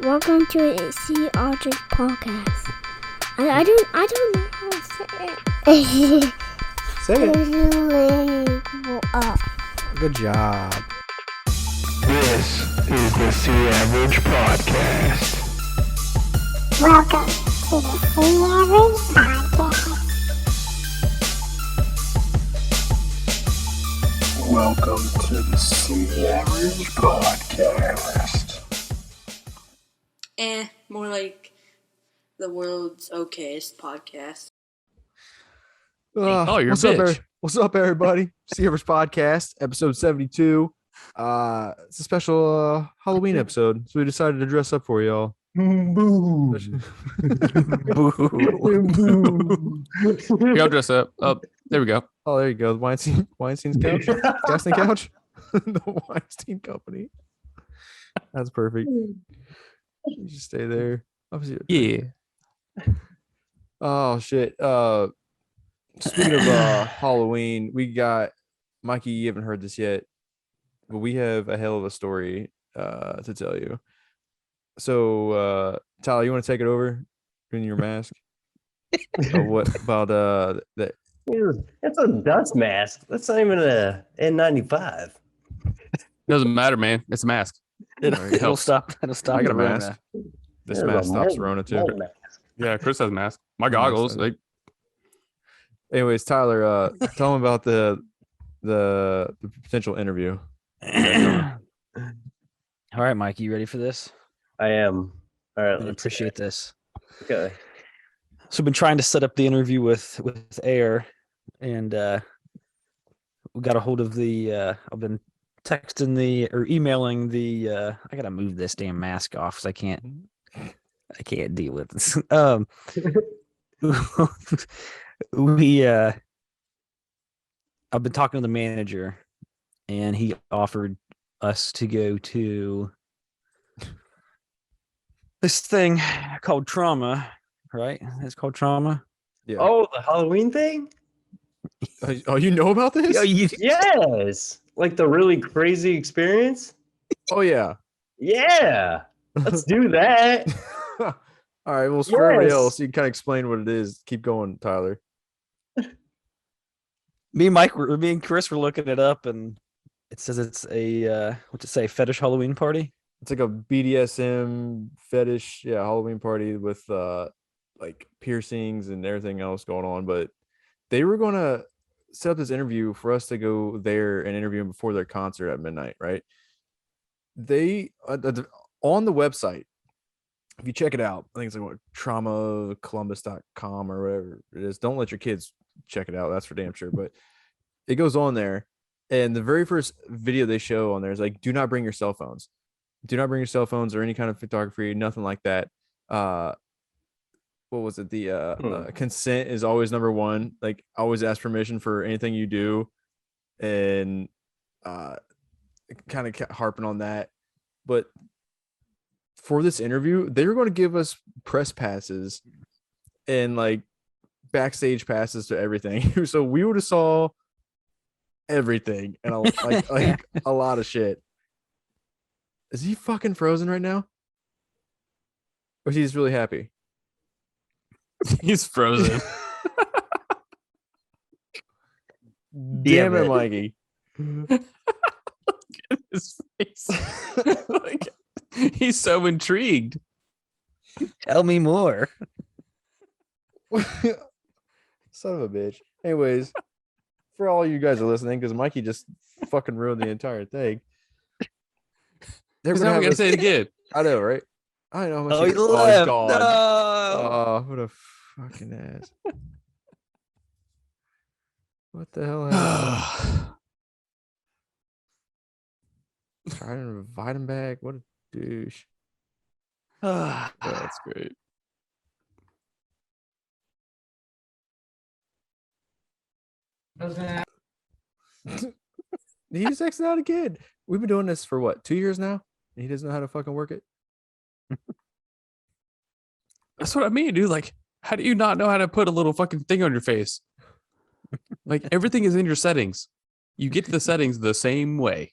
Welcome to the Sea Archer podcast. I don't know how to say it. Say it. Up. Good job. This is the Sea Average Podcast. Welcome to the Sea Average podcast. Welcome to the Sea Average Podcast. More like the world's okayest podcast. Oh, you're what's a up, bitch. what's up, everybody? Sea Average Podcast, episode 72. It's a special Halloween episode, so we decided to dress up for y'all. Boo. Here, I'll dress up. Oh, there we go. Oh, there you go. The Weinstein's couch, casting couch, the Weinstein Company. That's perfect. You just stay there. Obviously, Yeah. Oh shit. Speaking of Halloween, we got Mikey. You haven't heard this yet, but we have a hell of a story to tell you. So, Tyler, you want to take it over in your mask? What about that? That's a dust mask. That's not even a N95. Doesn't matter, man. It's a mask. It'll helps. Stop. It'll stop. I got a you wearing mask. that. This There's mask a stops mold- Rona too. mold mask. Yeah, Chris has a mask. My goggles. Like, Anyways, Tyler, tell him about the potential interview. All right, Mike, you ready for this? I am. All right. I appreciate this. Okay. So I've been trying to set up the interview with Air, and we got a hold of the. I've been texting or emailing the. I gotta move this damn mask off because I can't deal with this. I've been talking to the manager, and he offered us to go to this thing called Trauma, right? It's called Trauma. Yeah. Oh, the Halloween thing? Oh, you know about this? Yes. Like the really crazy experience? Oh yeah. Yeah. Let's do that. All right. Well, for everybody Yes. else, you can kind of explain what it is. Keep going, Tyler. Me and Chris were looking it up, and it says it's a what's it say? Fetish Halloween party. It's like a BDSM fetish, Halloween party with like piercings and everything else going on. But they were gonna set up this interview for us to go there and interview them before their concert at midnight, right? They on the website, if you check it out, I think it's like what, traumacolumbus.com or whatever it is. Don't let your kids check it out, that's for damn sure. But it goes on there, and the very first video they show on there is like, do not bring your cell phones. Do not bring your cell phones or any kind of photography, nothing like that. What was it? The consent is always number one. Like, always ask permission for anything you do, and kind of harping on that. But for this interview, they were going to give us press passes and like backstage passes to everything. So we would have saw everything and like a lot of shit. Is he fucking frozen right now? Or is he just really happy? he's frozen. Damn it, Mikey. His face. Like, he's so intrigued. Tell me more. Son of a bitch. Anyways, for all you guys are listening, because Mikey just fucking ruined the entire thing. He's never gonna say it again. I know, right? I know. Oh, he he's left. gone. No. Oh, what a fucking ass. What the hell happened? Trying to invite him back. What a douche. That's great. He just exited out again. We've been doing this for what, 2 years now? And he doesn't know how to fucking work it. That's what I mean, dude. Like, how do you not know how to put a little fucking thing on your face? Like, everything is in your settings. You get to the settings the same way.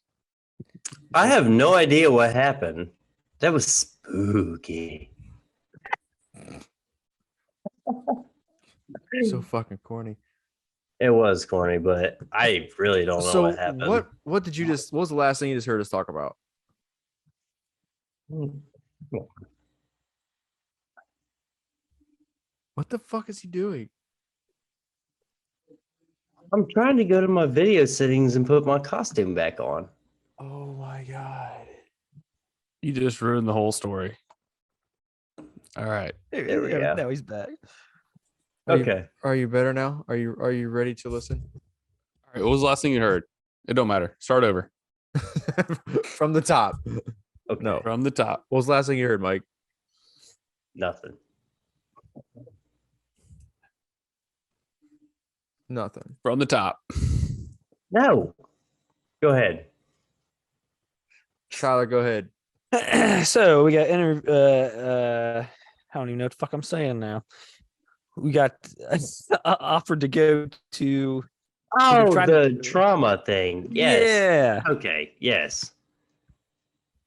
I have no idea what happened. That was Spooky. So fucking corny. It was corny, but I really don't know So what happened. what did you just? What was the last thing you just heard us talk about? What the fuck is he doing? I'm trying to go to my video settings and put my costume back on. Oh my god. You just ruined the whole story. All right. There we go. Now he's back. Okay. Are you better now? Are you ready to listen? All right. What was the last thing you heard? It don't matter. Start over. From the top. Okay. No. From the top. What was the last thing you heard, Mike? Nothing. Nothing. From the top. No. Go ahead. Tyler, go ahead. So we got I don't even know what the fuck I'm saying now. We got offered to go to Oh, trying the trauma thing. Yes. Yeah. Okay. Yes.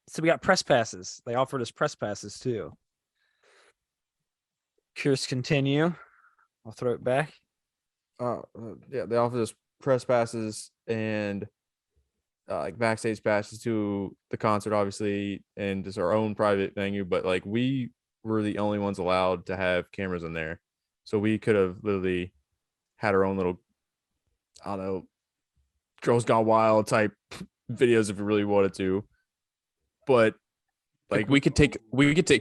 So we got press passes. They offered us press passes too. Curious, continue. I'll throw it back. Yeah, they offered us press passes and like backstage passes to the concert, obviously, and just our own private venue. But like we were the only ones allowed to have cameras in there, so we could have literally had our own little, I don't know, Girls Gone Wild type videos if we really wanted to. But Like we could take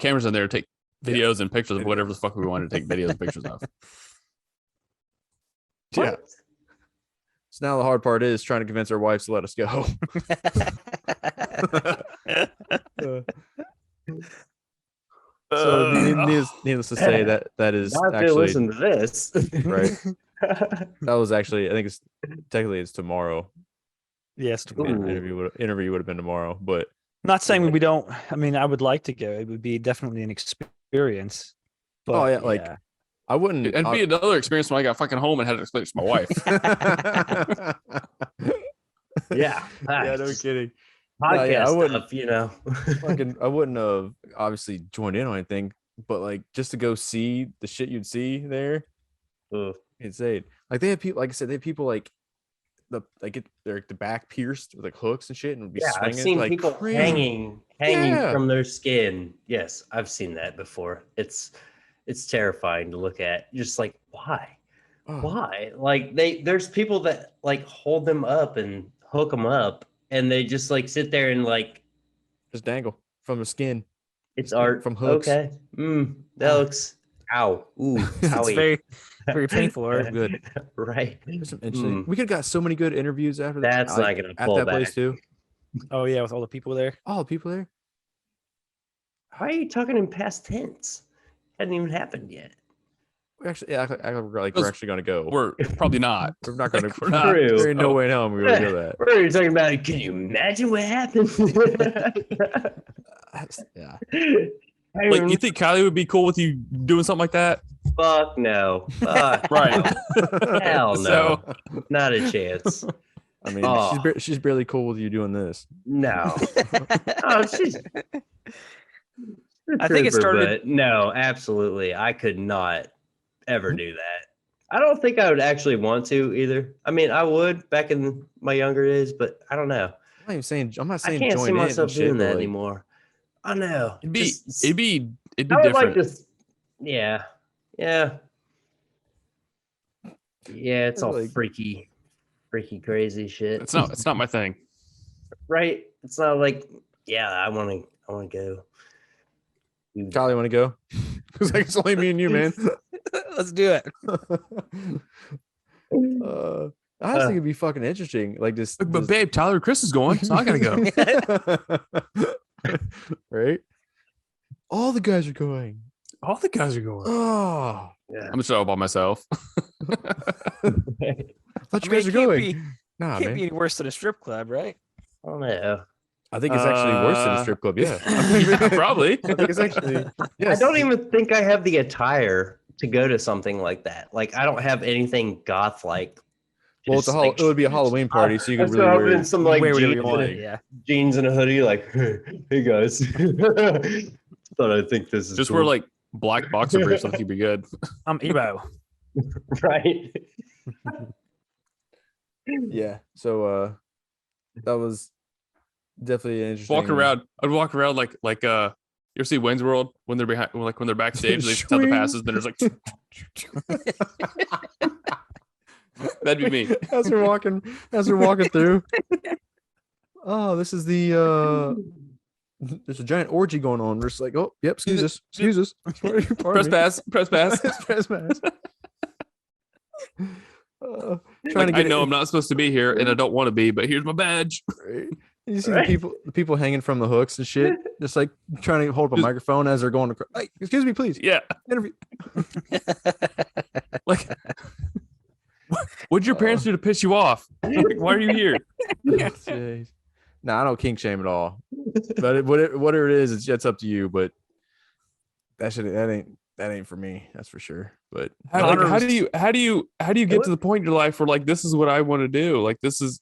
cameras in there, take videos and pictures of whatever the fuck we wanted to take videos and pictures of. yeah. What? So now the hard part is trying to convince our wives to let us go. So needless to say that is Not if they actually listen to this. right. That was actually, I think it's technically it's tomorrow. Yes. The interview would have been tomorrow, but Not saying we don't. I mean, I would like to go. It would be definitely an experience. But, oh yeah, like I wouldn't. It'd be another experience when I got fucking home and had to explain it to my wife. Yeah. Yeah, no kidding. Podcast yeah, I wouldn't- stuff, you know. I wouldn't have obviously joined in on anything, but like just to go see the shit you'd see there, Ugh. insane. Like they have people, like I said, they have people like get their back pierced with like hooks and shit, and would be Yeah, swinging. I've seen like, people crazy. hanging Yeah. from their skin. Yes, I've seen that before. It's terrifying to look at. Just like, why? Oh, Why? Like there's people that like hold them up and hook them up, and they just like sit there and like just dangle from the skin. it's Skin art from hooks. Okay, that Ah. looks ow, ooh, it's owie. very, very painful. Or Good. Right. There's some interesting. We could have got so many good interviews after that. That's not gonna at pull that back. place too. Oh yeah, with all the people there. All the people there. Why are you talking in past tense? Hadn't even happened yet. We actually, yeah, we're Because actually gonna go. We're probably not. We're not gonna. We're not. True. There ain't no way in hell we're gonna go that. What are you talking about? Can you imagine what happened? Yeah. Like, you think Kylie would be cool with you doing something like that? Fuck no. Fuck Right. no. Hell no. So- Not a chance. I mean, Oh. she's barely cool with you doing this. No. Oh, she's. I think it started- But no, absolutely. I could not ever do that. I don't think I would actually want to either. I mean, I would back in my younger days, but I don't know. I'm not I saying can't join see in myself and shit, doing but, that like, anymore. I know. It'd be Just- it'd be I would different. like this. Yeah. Yeah. Yeah, it's all Like- freaky, crazy shit. It's not my thing. Right. It's not like, yeah, I want to go. Kylie, want to go? Because like it's only me and you, man. Let's do it. I just think it'd be fucking interesting. Like this, But babe, Tyler, Chris is going, so I gotta go. right? All the guys are going. All the guys are going. Oh, Yeah. I'm gonna show up by myself. I thought you I mean, guys it are can't going. be- Nah, Can't man. be any worse than a strip club, right? I don't know. I think it's actually worse than a strip club. Yeah. Yeah, probably. I think it's actually. Yes. I don't even think I have the attire to go to something like that. Like, I don't have anything goth like. Well, it's it would be a Halloween party, so you could That's really what I've wear. been some like Wear whatever you jeans, want. and, Yeah. jeans and a hoodie, like, hey guys. But I think this is Just cool. wear like black boxer briefs. I think you'd be good. I'm Ebo. right. Yeah. So that was definitely an interesting. Walk around. I'd walk around like you ever see Wayne's World when they're behind, like when they're backstage, they tell the passes, then there's like that'd be me. As we're walking through. Oh, this is the there's a giant orgy going on. We're just like, oh, yep, excuse us. Press pass. Press pass. Trying to I get know I'm not supposed to be here and I don't want to be, but here's my badge. You see Right. the people hanging from the hooks and shit, just like trying to hold up a microphone as they're going to. Hey, excuse me, please. Yeah. Interview. Like, what'd your parents do to piss you off? Like, why are you here? Jeez. No, I don't kink shame at all. But whatever it is, it's up to you. But that ain't for me. That's for sure. But How do you get to the point in your life where like this is what I want to do? Like this is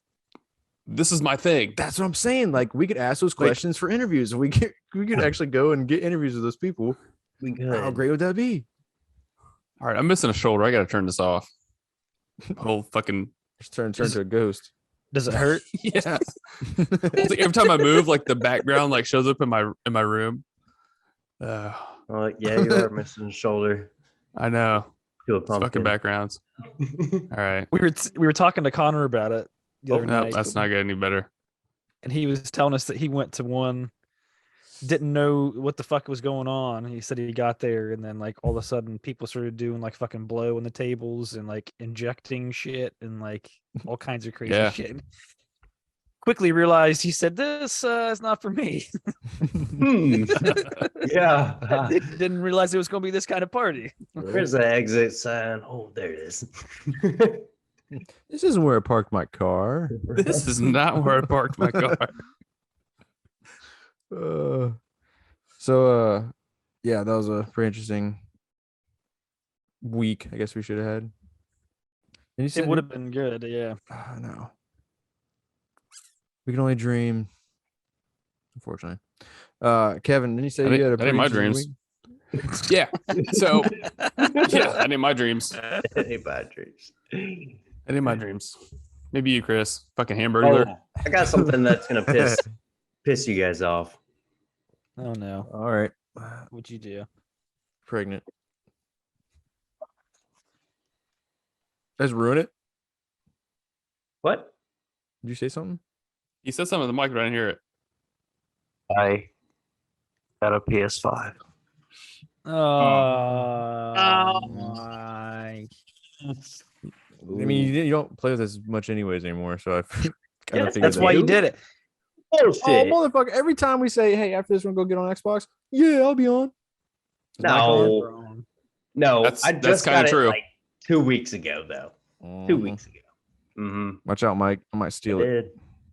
my thing. that's what I'm saying. Like we could ask those questions for interviews. We could actually go and get interviews with those people. We How good. great would that be? All right, I'm missing a shoulder. I gotta turn this off. Whole fucking Just turn to a ghost. Does it hurt? yeah. It's like every time I move, like the background like shows up in my room. Yeah, you are missing a shoulder I know. to a It's pumpkin. fucking backgrounds. All right. We were talking to Connor about it the other No, night, that's not getting any better. and he was telling us that he went to one, didn't know what the fuck was going on. He said he got there, and then like all of a sudden, people started doing like fucking blow on the tables and like injecting shit and like all kinds of crazy Yeah. shit. Quickly realized, he said, "This is not for me." Yeah. Didn't realize it was going to be this kind of party. Where's the exit sign? Oh, there it is. This isn't where I parked my car. This is not where I parked my car. Yeah, that was a pretty interesting week. I guess we should have had. And you It said would have been good, yeah. no. We can only dream. Unfortunately, Kevin, didn't you say I you didn't- had a I didn't my pretty dreams. interesting Yeah. So yeah, I need my dreams. Any bad dreams? I need my dreams. Maybe you, Chris. Fucking hamburger. Oh, I got something that's gonna piss you guys off. Oh no. All right, What'd you do? pregnant. Let's ruin it. What? Did you say something? He said something in the mic, but I didn't hear it. I got a PS5. Oh my. I mean, you don't play with us much anyways anymore, so I kind Yeah, of figured That's why you did it. Bullshit. Oh, motherfucker! Every time we say, "Hey, after this, we're gonna go get on Xbox," yeah, I'll be on. No, no, That's- I that's just kinda got true. it like 2 weeks ago, though. 2 weeks ago. Mm-hmm. Watch out, Mike. I might steal it. Did.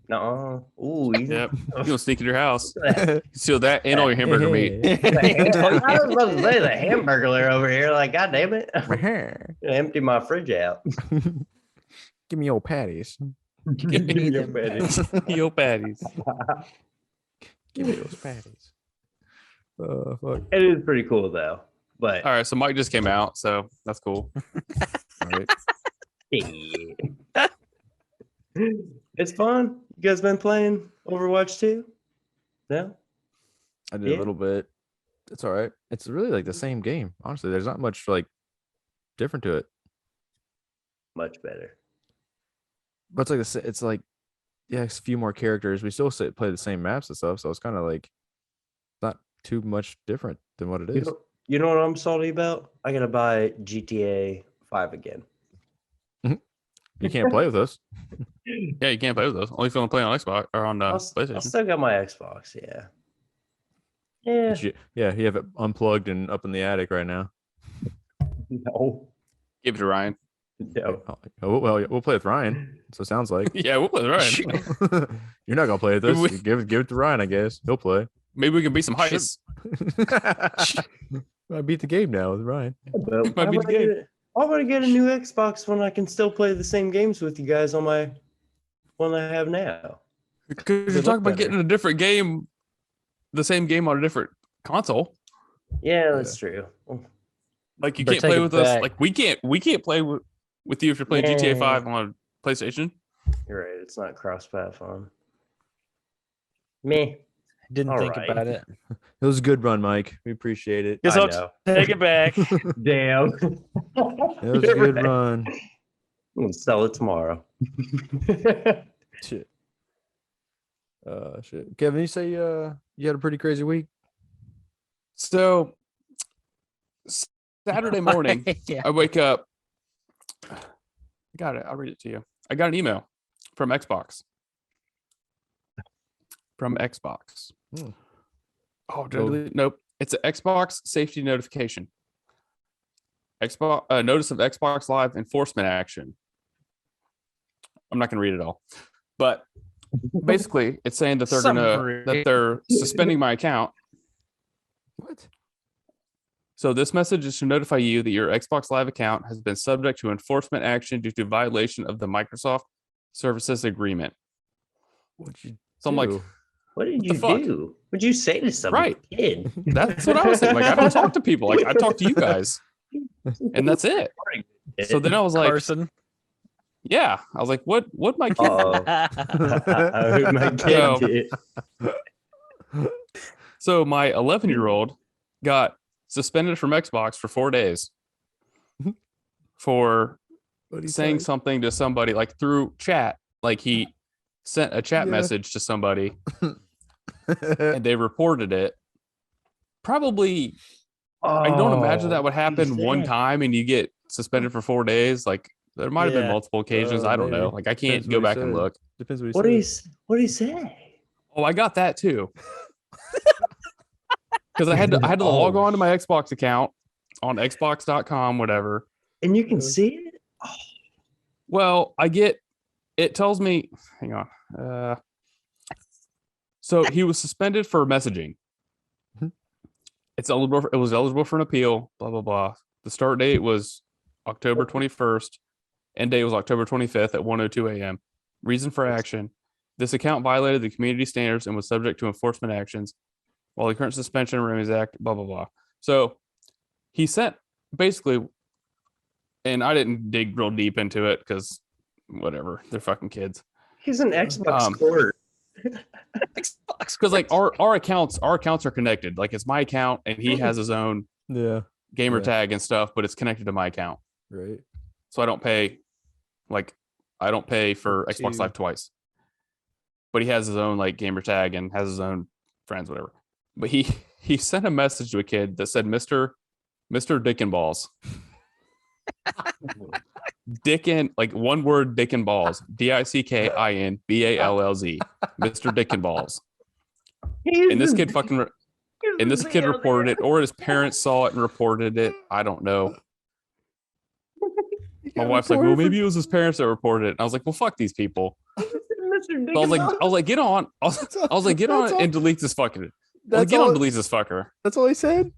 No. Ooh, easy. Yep. You gonna sneak in your house. Steal that and all your hamburger meat. I was about to say the hamburger over here. Like, God damn it. I'm gonna empty my fridge out. Give me old patties. Give me your patties. Yo, patties. Give me those patties. Fuck. It is pretty cool, though. But All right, so Mike just came out, so that's cool. All right. it's fun. You guys been playing Overwatch 2? No? I did Yeah. a little bit. It's all right. It's really like the same game. Honestly, there's not much like different to it. Much better. But it's like it's like yeah, it's a few more characters. We still play the same maps and stuff, so it's kind of like not too much different than what it is. You know what I'm salty about? I gotta buy GTA 5 again. You can't play with us. Yeah, you can't play with those. Only if you want to play on Xbox or on I PlayStation. still got my Xbox, yeah. Yeah. But you have it unplugged and up in the attic right now. No. Give it to Ryan. No. Oh, well, we'll play with Ryan. So it sounds like Yeah, we'll play with Ryan. you're not gonna play with We- us. Give it to Ryan, I guess. He'll play. Maybe we can beat some heists. I beat the game now with Ryan. But Might be the game. I want to get a new Xbox when I can still play the same games with you guys on my one I have now. Because you're look talking about better. getting a different game, the same game on a different console. Yeah, that's true. Like you Better can't take play it with us. back. Like we can't play with you if you're playing GTA 5 on PlayStation. You're right. It's not cross-platform. Meh. Didn't think Alright. about it. It was a good run, Mike. We appreciate it. Guess I I'll know. take it back. Damn. It was a good run. I'm gonna sell it tomorrow. Shit. Shit. Kevin, you say you had a pretty crazy week? So Saturday morning, Yeah. I wake up. I got it. I'll read it to you. I got an email from Xbox. Hmm. Oh, did I delete? Nope. It's an Xbox safety notification. Xbox notice of Xbox Live enforcement action. I'm not going to read it all, but basically, it's saying that they're suspending my account. What? So this message is to notify you that your Xbox Live account has been subject to enforcement action due to violation of the Microsoft Services Agreement. What'd you So I'm like, do? What did you fuck? do? What'd you say to somebody? Right. Kid? that's what I was thinking. Like, I don't talk to people. Like, I talk to you guys, and that's it. So then I was like, Carson. yeah. I was like, what my kid? Uh-oh. My So- kid did. So my 11-year-old got suspended from Xbox for 4 days for What'd he saying say? something to somebody like through chat. Like he sent a chat Yeah. message to somebody and they reported it. Probably, I don't imagine that would happen one time and you get suspended for 4 days. Like there might have been Yeah. multiple occasions. I don't know. Maybe. Like I Depends can't go what he back and said. look. Depends what he What said. did he say? Oh, I got that too. Because I had to log on to my Xbox account on Xbox.com, whatever. And you can see it? Well, it tells me, hang on. So he was suspended for messaging. Mhm. It was eligible for an appeal, blah, blah, blah. The start date was October 21st. End date was October 25th at 1:02 a.m. Reason for action. This account violated the community standards and was subject to enforcement actions. While the current suspension remains active, blah, blah, blah. So he sent basically, and I didn't dig real deep into it because whatever, they're fucking kids. He's an Xbox court. Xbox. Because like our accounts are connected. Like it's my account and he has his own Yeah. gamer Yeah. tag and stuff, but it's connected to my account. Right. So I don't pay for Xbox Two. Live twice. But he has his own like gamer tag and has his own friends, whatever. But he sent a message to a kid that said Mr. Dickandballz. Like one word Dickandballz. DICKINBALLZ. Mr. Dickandballz. And this kid fucking and this kid reported it, or his parents saw it and reported it. I don't know. My wife's like, well, maybe it was his parents that reported it. And I was like, well, fuck these people. So I was like, get on. I was like, get on and delete this fucker. That's Get on all. and delete this fucker. That's all he said.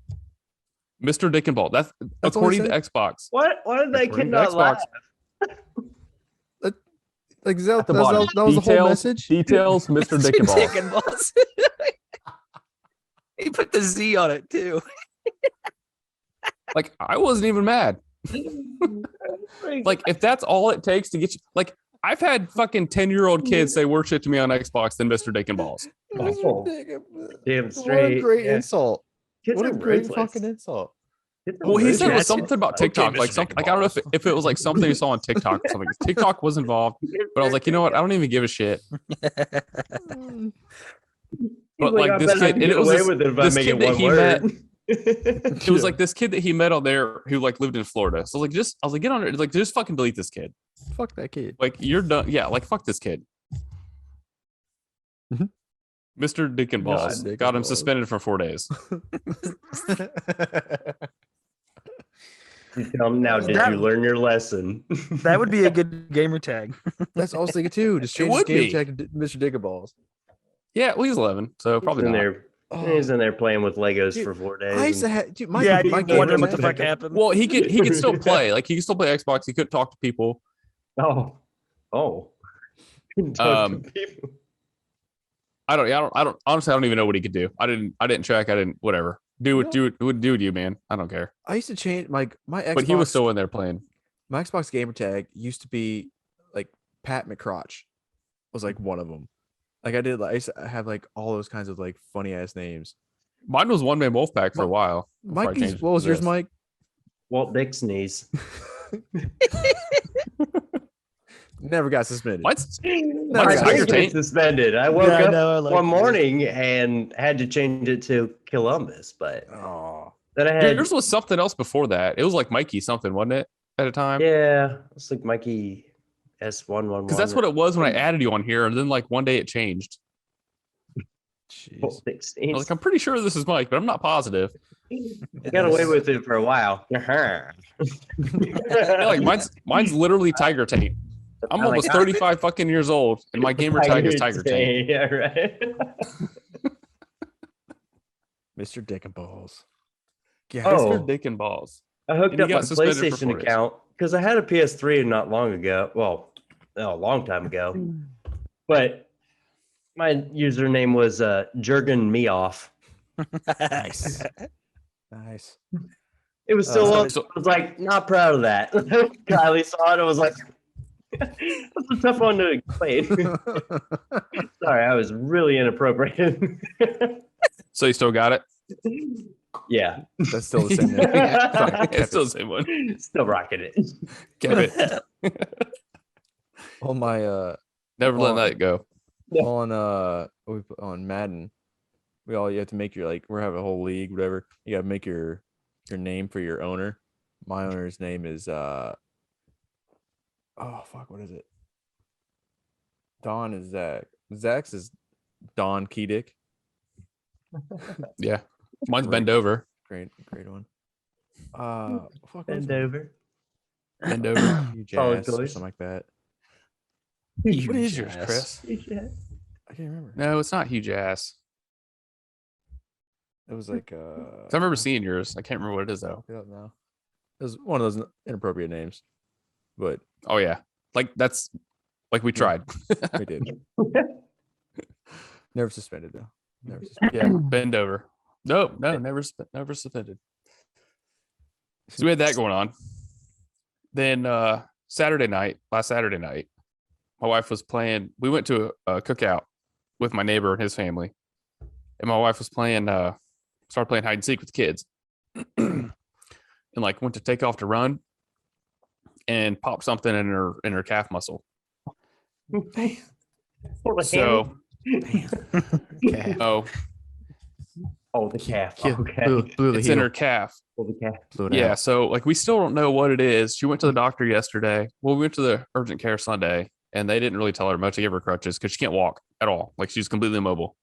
Mr. Dickandball. That's That's all he according to said? Xbox. Why did that According kid to not Xbox. laugh? Like that, At the that was bottom. the whole message. Details, Mr. Dickandball. Balls. He put the Z on it too. Like I wasn't even mad. Like if that's all it takes to get you, like I've had fucking 10-year-old kids say worse shit to me on Xbox than Mr. Dickandballs. Oh. Damn What straight. a great Yeah. insult. Kids What a are great ruthless. fucking insult. Kids are Well, he said it was ruthless. something about TikTok, like Mr. something. Like I don't know if it was like something he saw on TikTok or something. TikTok was involved, but I was like, you know what? I don't even give a shit. But He's like I this bet I kid, can and get it was away this, with it if I this make kid it that one he word. met. It was like this kid that he met on there who like lived in Florida. So like, I was like, get on it. Like, just fucking delete this kid. Fuck that kid. Like, you're done. Yeah, like fuck this kid. Mhm. Mr. Dickandballs God, got him Dickandballs. suspended for 4 days. You tell him now, did That- you learn your lesson? That would be a good gamer tag. That's what I was thinking too. Just It change his would game be. tag to Mr. Dickandballs. Yeah, well, he's 11, so probably in not. there. Oh. He's in there playing with Legos Dude, for 4 days. I used to and- have, dude, my, Yeah, I my didn't wonder gamer what the tag- fuck happened. Well, he could still play. Like he could still play Xbox. He couldn't talk to people. Oh. Couldn't talk to Um, people. I don't honestly I don't even know what he could do. I didn't check. I didn't whatever. Do what do you, man. I don't care. I used to change my Xbox. But he was still in there playing. My Xbox gamer tag used to be like Pat McCrotch was like one of them. Like I used to have like all those kinds of like funny ass names. Mine was One Man Wolfpack for a while. before I Mike, changed what was to yours, this. Mike? Walt Dixney's. Never got suspended. Mine's I Tiger did get Taint. suspended. I woke Yeah, I up know, I like one this. morning and had to change it to Columbus, but Oh, then I had Yours was something else before that. It was like Mikey something, wasn't it? At a time. yeah, it's like Mikey S111. Because that's what it was when I added you on here, and then like one day it changed. jeez. Walt I Dixney's. was like, I'm pretty sure this is Mike, but I'm not positive. I got away with it for a while. Yeah, like mine's literally Tiger Taint. I'm almost 35 fucking years old, and my gamer tag is Tiger Taint. Yeah, right. Mr. Dickandballz. Yeah. Oh. Mr. Dickandballz. I hooked And he up got my suspended for PlayStation 4 days. account because I had a PS3 not long ago. Well, a long time ago. But my username was Jurgen Meoff. Nice. Nice. It was still Uh, up. so- I was like, not proud of that. Kylie saw it and was like, that's a tough one to explain. Sorry, I was really inappropriate. So you still got it? Yeah. That's still the same name. Yeah. It's still the same one. Still rocking it. Kept it. On my Never letting that go. on Madden, you have to make your we're having a whole league, whatever. You gotta make your name for your owner. My owner's name is oh fuck, what is it? Don is Zach. Zach's is Don Keydick. Yeah. Mine's Great. Bend Over. Great one. Fuck, what was Bend it? over. Bend Over. Huge Solid ass or choice. something like that. What is yours, Yes. Chris? I can't remember. No, it's not Huge Ass. It was like 'Cause I remember seeing yours. I can't remember what it is, though. look it up now. It was one of those inappropriate names, but Oh, yeah. Like, that's like we tried. we did. Never suspended though. Never suspended. Yeah. Bend Over. No, never suspended. So we had that going on. Then last Saturday night, my wife was playing. We went to a cookout with my neighbor and his family, and my wife was started playing hide and seek with the kids, and like went to take off to run, and popped something in her calf muscle. So, oh, Oh, the calf. Yeah, Okay. blew the it's in heel. her calf. Oh, the calf. Blew it Yeah, out. so like we still don't know what it is. She went to the doctor yesterday. Well, we went to the urgent care Sunday, and they didn't really tell her much. They gave her crutches because she can't walk at all. Like she's completely immobile,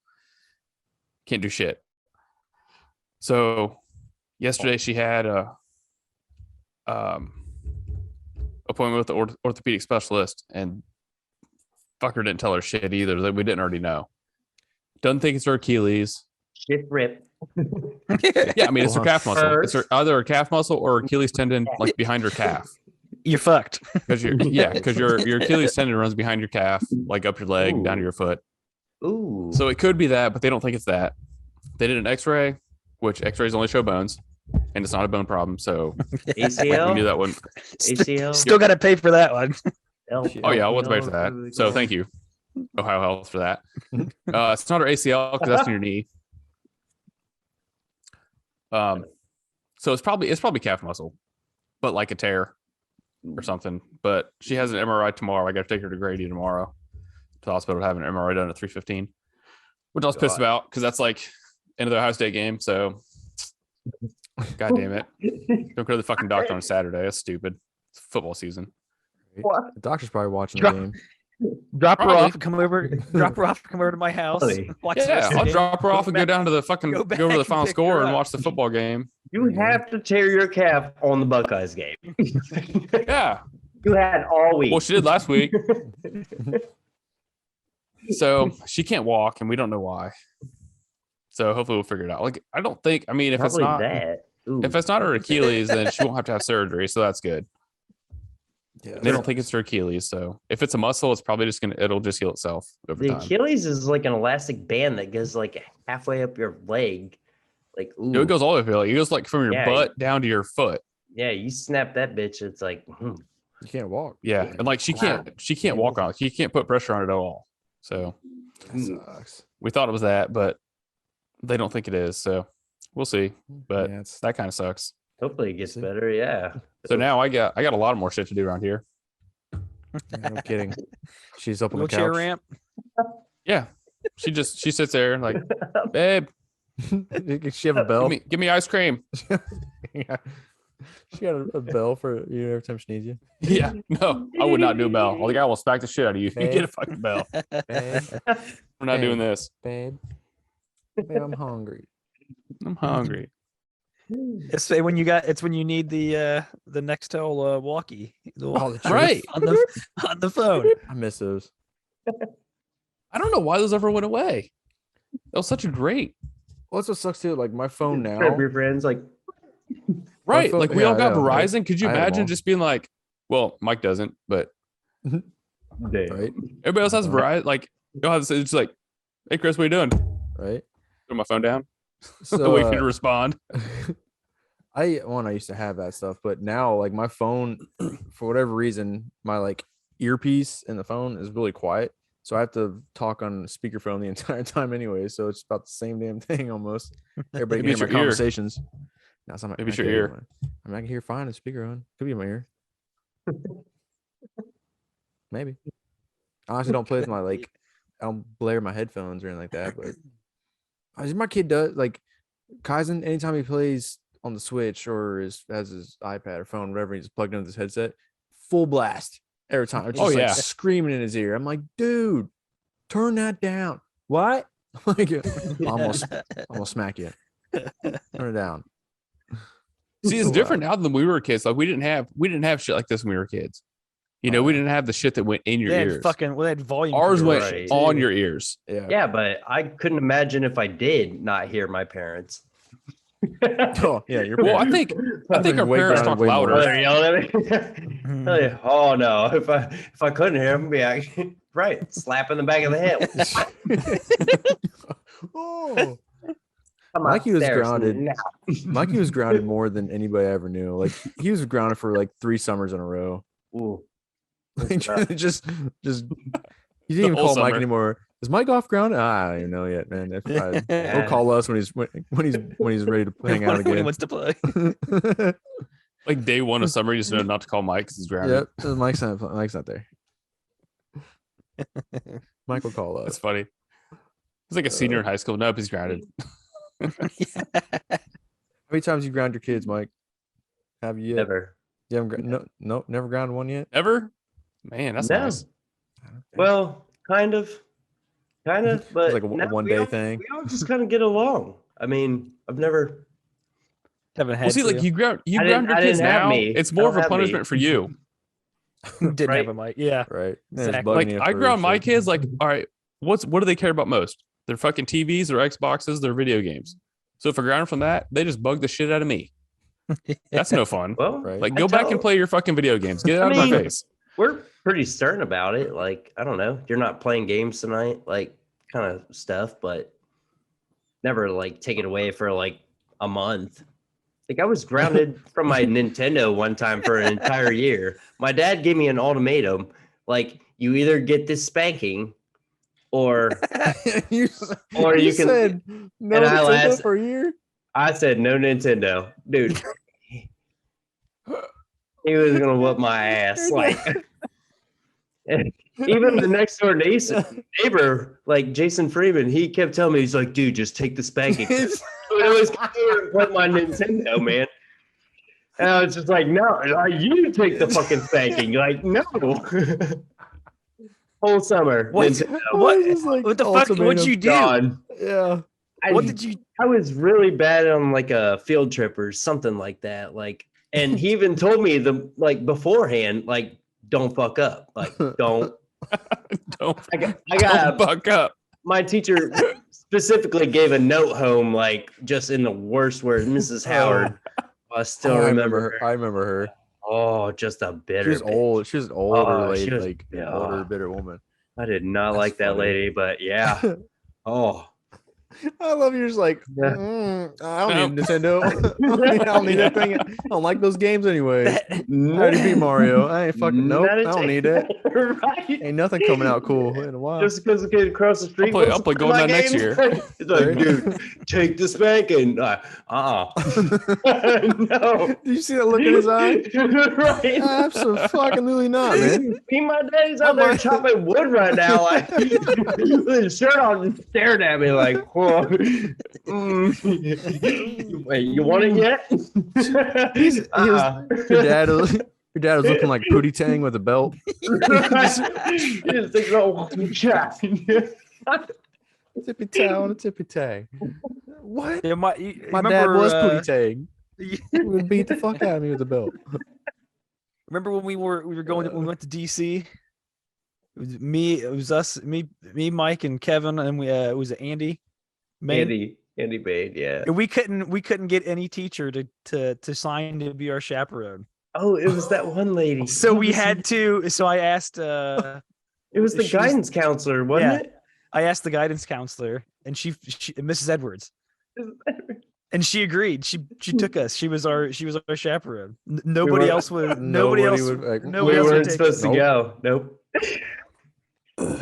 can't do shit. So yesterday she had a appointment with the orthopedic specialist, and fucker didn't tell her shit either that we didn't already know. Doesn't think it's her Achilles. Shit rip. Yeah, I mean it's her calf muscle. It's either her calf muscle or Achilles tendon, like behind her calf. You're fucked. Because your Achilles tendon runs behind your calf, like up your leg, down to your foot. Ooh. So it could be that, but they don't think it's that. They did an X-ray, which X-rays only show bones, and it's not a bone problem. So we knew ACL. that one. ACL. Still got to pay for that one. Oh yeah, I was wait for that. So thank you, Ohio Health, for that. It's not her ACL because that's in your knee. So it's probably calf muscle, but like a tear or something. But she has an MRI tomorrow. I got to take her to Grady tomorrow to the hospital to have an MRI done at 3:15, which I was pissed about because that's like end of the Ohio State game. So, god damn it, don't go to the fucking doctor on a Saturday. That's stupid. It's football season. What? The doctor's probably watching Drop- the game. Drop her Probably. off and come over. Drop her off and come over to my house. Probably. Watch the Yeah, rest of the I'll game. drop her off and go down to the fucking go go back over the and final pick score her and up. watch the football game. You have to tear your calf on the Buckeyes game. Yeah. You had all week. Well, she did last week. So she can't walk, and we don't know why. So hopefully we'll figure it out. Like I don't think. I mean, if Probably it's not that. Ooh. if it's not her Achilles, then she won't have to have surgery. So that's good. Yeah, They don't think it's her Achilles. So if it's a muscle, it's probably it'll just heal itself over The time. Achilles is like an elastic band that goes like halfway up your leg. Like, It goes all the way. Like, it goes like from your Yeah, butt down to your foot. yeah, you snap that bitch, it's like, You can't walk. Yeah, and like she can't walk on it. She can't put pressure on it at all. So That sucks. we thought it was that, but they don't think it is. So we'll see. But Yeah, it's that kind of sucks. hopefully it gets better. Yeah. So now I got a lot more shit to do around here. yeah, no kidding. She's up on the Wheelchair couch. ramp. Yeah, she sits there and like, babe, She have a bell. give me ice cream. Yeah. She got a bell for you every time she needs you. Yeah, no, I would not do a bell. I think I will smack the shit out of you if you Babe. get a fucking bell. Babe, We're not doing this. babe, I'm hungry. I'm hungry. It's when you need the Nextel walkie. Oh, Right. on the phone. I miss those. I don't know why those ever went away. That was such a great. Well, that's what sucks too. Like my phone now. Grab your friends, like, Right. phone- Like we all yeah, got yeah, like, Verizon. Could you I have them imagine all. just being like, well, Mike doesn't, but damn. Right. everybody else has Verizon. Like, you'll have it's like, hey Chris, what are you doing? Right. Put my phone down. So Wait for you to respond. I used to have that stuff, but now like my phone, for whatever reason, my like earpiece in the phone is really quiet. So I have to talk on speakerphone the entire time anyway. So it's about the same damn thing almost. Everybody Maybe can hear it's my your ear. conversations. No, it's not my, Maybe it's I your can't hear ear. I mean, I can hear fine. A speaker on. Could be in my ear. Maybe. I honestly don't play with my like. I don't blare my headphones or anything like that. But my kid does like Kaizen. Anytime he plays on the Switch or has his iPad or phone, whatever, he's plugged into his headset, full blast every time. It's Oh, just like yeah. screaming in his ear. I'm like, dude, turn that down. What? Like, almost smack you. Turn it down. See, it's So different now than we were kids. Like we didn't have shit like this when we were kids. You know, we didn't have the shit that went in your They had ears. they had volume. Ours went Right. on your ears. Yeah. Yeah, but I couldn't imagine if I did not hear my parents. Oh, yeah. You're Well, I think our way parents grounded, talk way more. Oh, louder. they're yelling at me. Like, oh no! If I couldn't hear them, be like, right, slap in the back of the head. Oh. Come Mikey was upstairs grounded. now. Mikey was grounded more than anybody I ever knew. Like he was grounded for like 3 summers in a row. Ooh. Like, just you didn't even whole call Mike summer. anymore. Is Mike off grounded? I don't even know yet, man. He'll call us when he's ready to hang out when he again. wants to play. Like day one of summer, you just know not to call Mike because he's grounded. Yep, Mike's not there. Mike will call That's us. funny. He's like a senior in high school. Nope, he's grounded. How many times you ground your kids, Mike? Have you yet? Never. You haven't never grounded one yet. Ever? Man, that's No. nice. Well, kind of, but like a no, one we day all- thing. We all just kind of get along. I mean, I've never. Haven't had Well, see, like to. you ground I your didn't kids have now. me. It's I more don't of a have me. punishment for you. didn't right? have a mic. Yeah. Right. They're just Exactly. bugging Like you I for ground my shit. kids. Like, all right, what do they care about most? Their fucking TVs, their Xboxes, their video games. So if I ground them from that, they just bug the shit out of me. That's no fun. Well, Right. Like I go back and tell- play your fucking video games. Get it I out of my mean- face. We're pretty stern about it. Like, I don't know, you're not playing games tonight, like kind of stuff, but never like take it away for like a month. Like I was grounded from my Nintendo one time for an entire year. My dad gave me an ultimatum, like you either get this spanking or you, Or you can- said no and I Nintendo last- for a year. I said no Nintendo. Dude. He was gonna whoop my ass. Like even the next door neighbor, like Jason Freeman, he kept telling me, he's like, dude, just take the spanking. But it was with my Nintendo, man. And I was just like, no, like, you take the fucking spanking. Like, no. Whole summer. What? Nintendo. What? This is like What the fuck? What'd ultimatum. you do? Gone. Yeah. What did you? I was really bad on like a field trip or something like that. Like, and he even told me like beforehand, like, don't fuck up. Like, don't. Don't, I don't got buck up. my teacher specifically gave a note home, like just in the worst words, Mrs. Howard. I still Oh, remember her. I remember her. Oh, just a She bitter. was bitch. old. She was an older Oh, lady, she was- like yeah. older, bitter woman. I did not That's like that funny. lady, but yeah. Oh, I love you're just like, Yeah. I don't need a Nintendo. I don't need that thing. I don't like those games anyway. I already beat Mario. I ain't fucking nope. I don't need that. Right. Ain't nothing coming out cool in a while. Just because the kid across the street. I'll play wants to Goldeneye my next games. year. It's like, Right? dude, take the spanking. No. Did you see that look in his eye? Right. Absolutely not, man. Me, my daddy's out there chopping wood right now, like with his shirt on, just staring at me like, whoa. Wait, you want it yet? Your dad was looking like Pootie Tang with a belt. He just thinks, oh, chat. Tippy toe on a tippy tang. What? Yeah, My remember, dad was Pootie Tang. you- He would beat the fuck out of me with a belt. Remember when we went to DC? It was us, Mike, and Kevin, and it was Andy. Main. Andy Bade, yeah. And we couldn't get any teacher to sign to be our chaperone. Oh, it was that one lady. So Who we was had to. So I asked. It was the she was- guidance counselor, wasn't Yeah. it? I asked the guidance counselor, and she Mrs. Edwards, and she agreed. She took us. She was our chaperone. Nobody were- else would. Nobody Nobody else. would, like, nobody We else would weren't take supposed us. to go. Nope.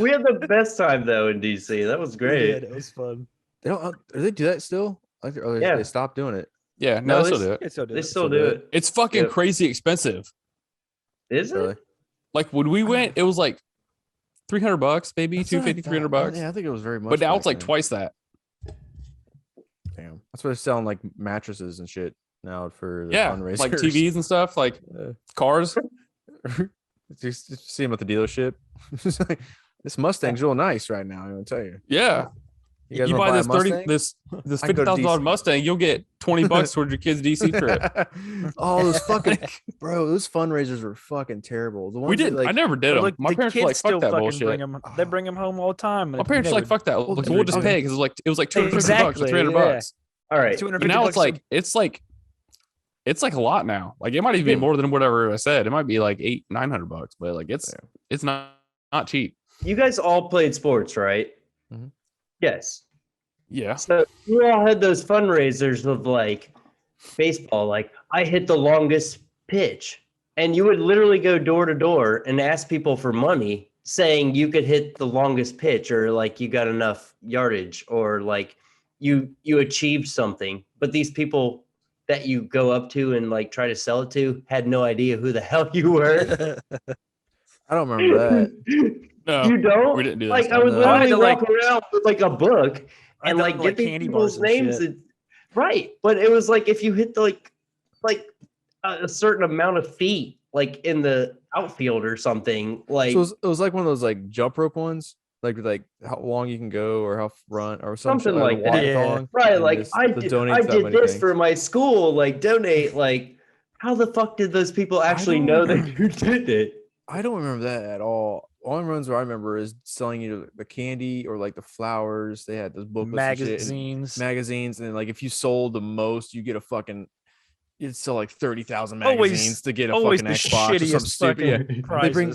We had the best time though in DC. That was We great. did. It was fun. They don't. Do they do that still? Like, or Yeah. they stopped doing it. Yeah, No, no, they still do it. It's so They good. still do it. It's fucking Yep. crazy expensive. Is it? Really? Like when we went, it was like $300, maybe That's what I 250, thought. $300. Yeah, I think it was very much. But now back it's like then. twice that. Damn. That's what they're selling like mattresses and shit now for the Yeah, fundraisers. like TVs and stuff, like Yeah. cars. Just see him at the dealership. It's like, this Mustang's real nice right now. I'm gonna tell you. Yeah, You guys you wanna buy this a 30 Mustang? this I can go to $50,000 DC. Mustang, you'll get $20 towards your kid's DC trip. Oh, those fucking bro, those fundraisers were fucking terrible. The ones We that, didn't. like, I never did But them. look, My the parents were kids like, still "Fuck that fucking bullshit." bring them. They bring them home all the time. My parents were like, "Fuck that." Like, we'll just okay. pay because it was like $250 or Exactly, $300. All right. But now it's like a lot now. Like it might even be more than whatever I said. It might be like $800-900, but like it's not cheap. You guys all played sports, right? Mhm. Yes. Yeah. So you all had those fundraisers of like baseball, like I hit the longest pitch. And you would literally go door to door and ask people for money saying you could hit the longest pitch or like you got enough yardage or like you achieved something. But these people that you go up to and like try to sell it to had no idea who the hell you were. I don't remember that. No, You don't? we didn't do that. Like I stuff. would No. literally I had to, walk around with like a book I and done, like like, get these candy people's bars and names. shit. Right, but it was like if you hit the like a certain amount of feet, like in the outfield or something, like So it was like one of those like jump rope ones, like how long you can go or how run or Something shit, like a that. walk-along, right, and like just I to did, donate I to that did many this things. for my school, like donate, like how the fuck did those people actually don't know that you did it? I don't remember that at all. Only ones where I remember is selling you the candy or like the flowers. They had those booklets and shit, magazines. magazines, and then like if you sold the most, you get a fucking. You'd sell like 30,000 Always- magazines to get a Always fucking the Xbox or something shittiest stupid. Yeah. fucking prizes. bring-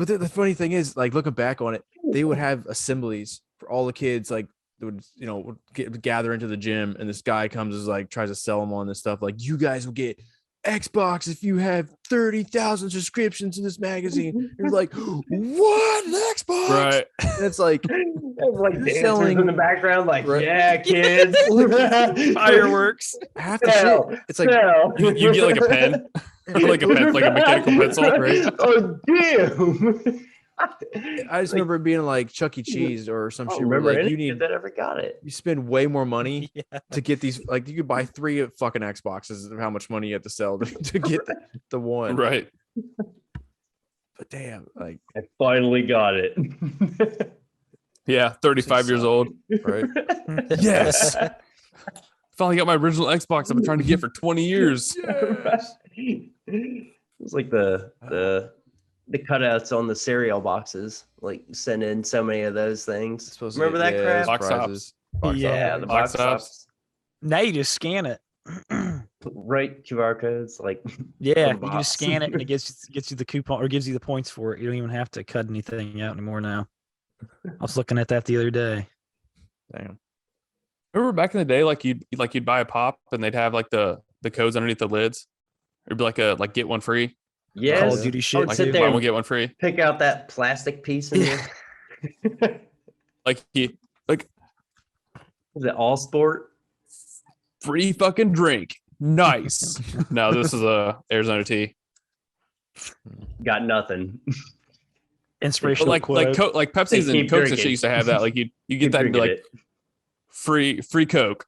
But the funny thing is, like looking back on it, they would have assemblies for all the kids. Like they would gather into the gym, and this guy comes is like tries to sell them on this stuff. Like you guys will get Xbox if you have 30,000 subscriptions to this magazine. You're like, what? An Xbox? Right. And it's like Like You're dancers selling- in the background, like Right. yeah, kids, Fireworks. half the Sell, shit. It's like sell. You get like a pen, or like a pen, like a mechanical pencil, right? Oh damn! I just remember it being like Chuck E. Cheese or some I don't shit where remember like any you kid need that ever got it. you spend way more money Yeah. to get these. Like you could buy 3 fucking Xboxes of how much money you have to sell to get the one. Right. But damn, like I finally got it. Yeah. 35 years old. right. Yes. Finally got my original Xbox I've been trying to get for 20 years. It was like the cutouts on the cereal boxes. Like send in so many of those things. Supposed to Remember get- that yeah, crap? Box prizes. Box Yeah, office. the box box tops. tops. Now you just scan it. Right QR codes, like Yeah, the you can just box. scan it and it gets you the coupon or gives you the points for it. You don't even have to cut anything out anymore now. I was looking at that the other day. Damn. Remember back in the day, you'd buy a pop and they'd have like the codes underneath the lids. It'd be like get one free. Yes. Call of Duty I shit. would Like sit too. there buy and one get one free. pick out that plastic piece and Like was it All Sport? free fucking drink. Nice. No, this is a Arizona tea. Got nothing. But Inspirational like quote. like Pepsi's They and keep Cokes and drinking. shit used to have that. Like you get Keep that and be drinking like it. free Coke.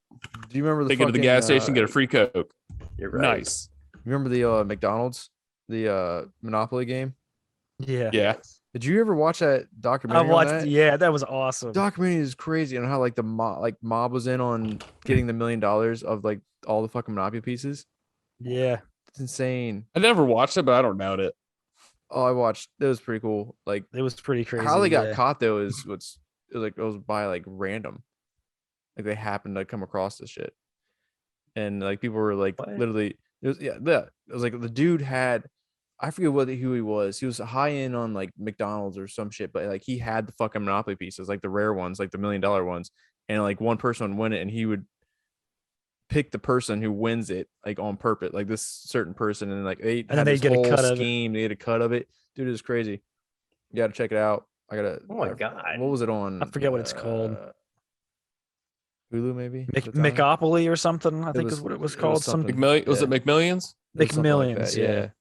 Do you remember the Take it to the gas station, get a free Coke. You're right. Nice. You remember the McDonald's, the Monopoly game? Yeah. Yeah. Did you ever watch that I documentary? on watched. that? Yeah, that was awesome. Documentary is crazy on how like the mob was in on getting the $1 million of like all the fucking Monopoly pieces. Yeah. It's insane. I never watched it, but I don't doubt it. Oh, I watched. It was pretty cool. Like It was pretty crazy. how they got yeah. caught though is it was by like random. Like they happened to come across this shit, and like people were like What? literally. It was like the dude had. I forget who he was. He was high end on like McDonald's or some shit, but like he had the fucking Monopoly pieces, like the rare ones, like the $1 million ones, and like one person would win it, and he would pick the person who wins it like on purpose, like this certain person, and like they then had they this get a whole cut of it. scheme. They get a cut of it, dude. It was crazy. You gotta check it out. I gotta. Oh my God. What was it on? I forget what it's called. Hulu maybe. Mc, at the time? Mcmopoly or something. I think was- is what it was it was called. something. Something. Was it McMillions? It was something like McMillions. that,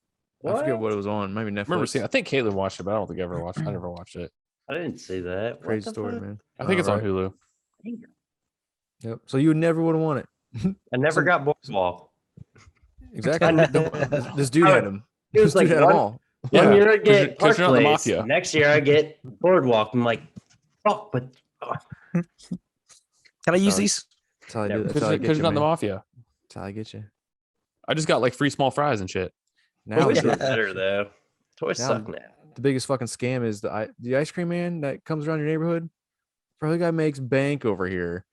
Yeah. I forget what it was on. Maybe Netflix. I remember seeing. I think Caitlin watched it, but I don't think I ever watched. I never watched it. I didn't see that. What Crazy the story, fuck? man. I think it's on Alright. Hulu. Yep. So you never would have won it. I never got boardwalk. Exactly. I know. This dude had them. It was This dude like had 'em one- all. One Yeah, year I 'cause get you're Park not the Place. mafia. Next year I get boardwalk. I'm like, fuck, but Can I use Sorry. these? That's how I do. That's Because how I get you're you, not in the man. mafia. That's how I get you. I just got like free small fries and shit. Now toys the, are better though. Toys Now- suck now. the biggest fucking scam is the ice cream man that comes around your neighborhood. Probably guy makes bank over here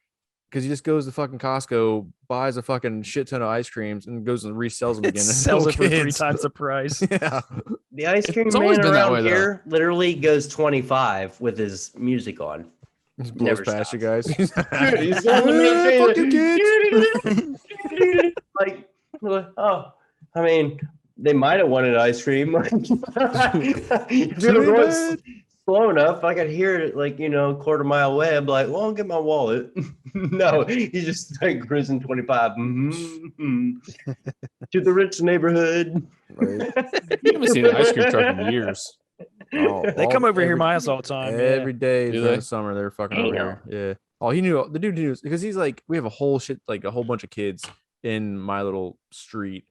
because he just goes to fucking Costco, buys a fucking shit ton of ice creams, and goes and resells them It again. sells it for 3 kids. times the price. Yeah. The ice cream It's always man been that around way, though. here literally goes 25 with his music on. Just blows Never past you stops. guys. Dude, he's selling me ice Fuck cream. you, kids. like, oh, I mean, they might have wanted ice cream. If it Too was bad. slow enough, I could hear it like, a quarter mile away. I'm like, well, I'll get my wallet. No, he's just like cruising 25. To the rich neighborhood. Right. I haven't seen an ice cream truck in years. Oh, They come over here every- my house all the time. Every day Do during they? the summer, they're fucking over here. Yeah. Oh, he knew the dude knew because he's like, we have a whole bunch of kids in my little street,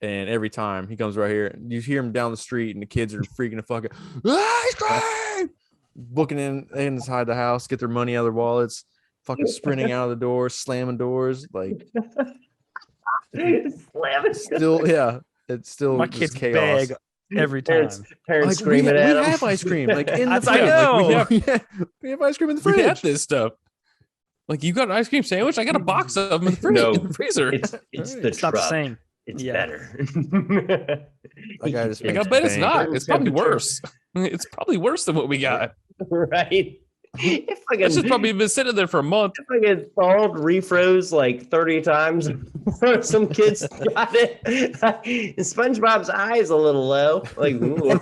and every time he comes right here, you hear him down the street, and the kids are freaking the fucking ice cream, booking in inside the house, get their money out of their wallets, fucking sprinting out of the door, slamming doors, like Slamming. still, yeah, it's still My just kids chaos. beg every time. Parents Like, screaming we at him. have ice cream, like in the That's- I fridge. Like, know. we have ice cream in the We fridge. have this stuff. Like you got an ice cream sandwich? I got a box of them in the, No, in the freezer. It's the It's not the truck. same. It's Yeah. better. That guy just Like, I makes bet it's bank. not. Room It's probably temperature. worse. It's probably worse than what we got. Right? If I That's just get probably been sitting there for a month. if I get thawed, refroze like 30 times, some kids got it. SpongeBob's eye is a little low. Like, ooh.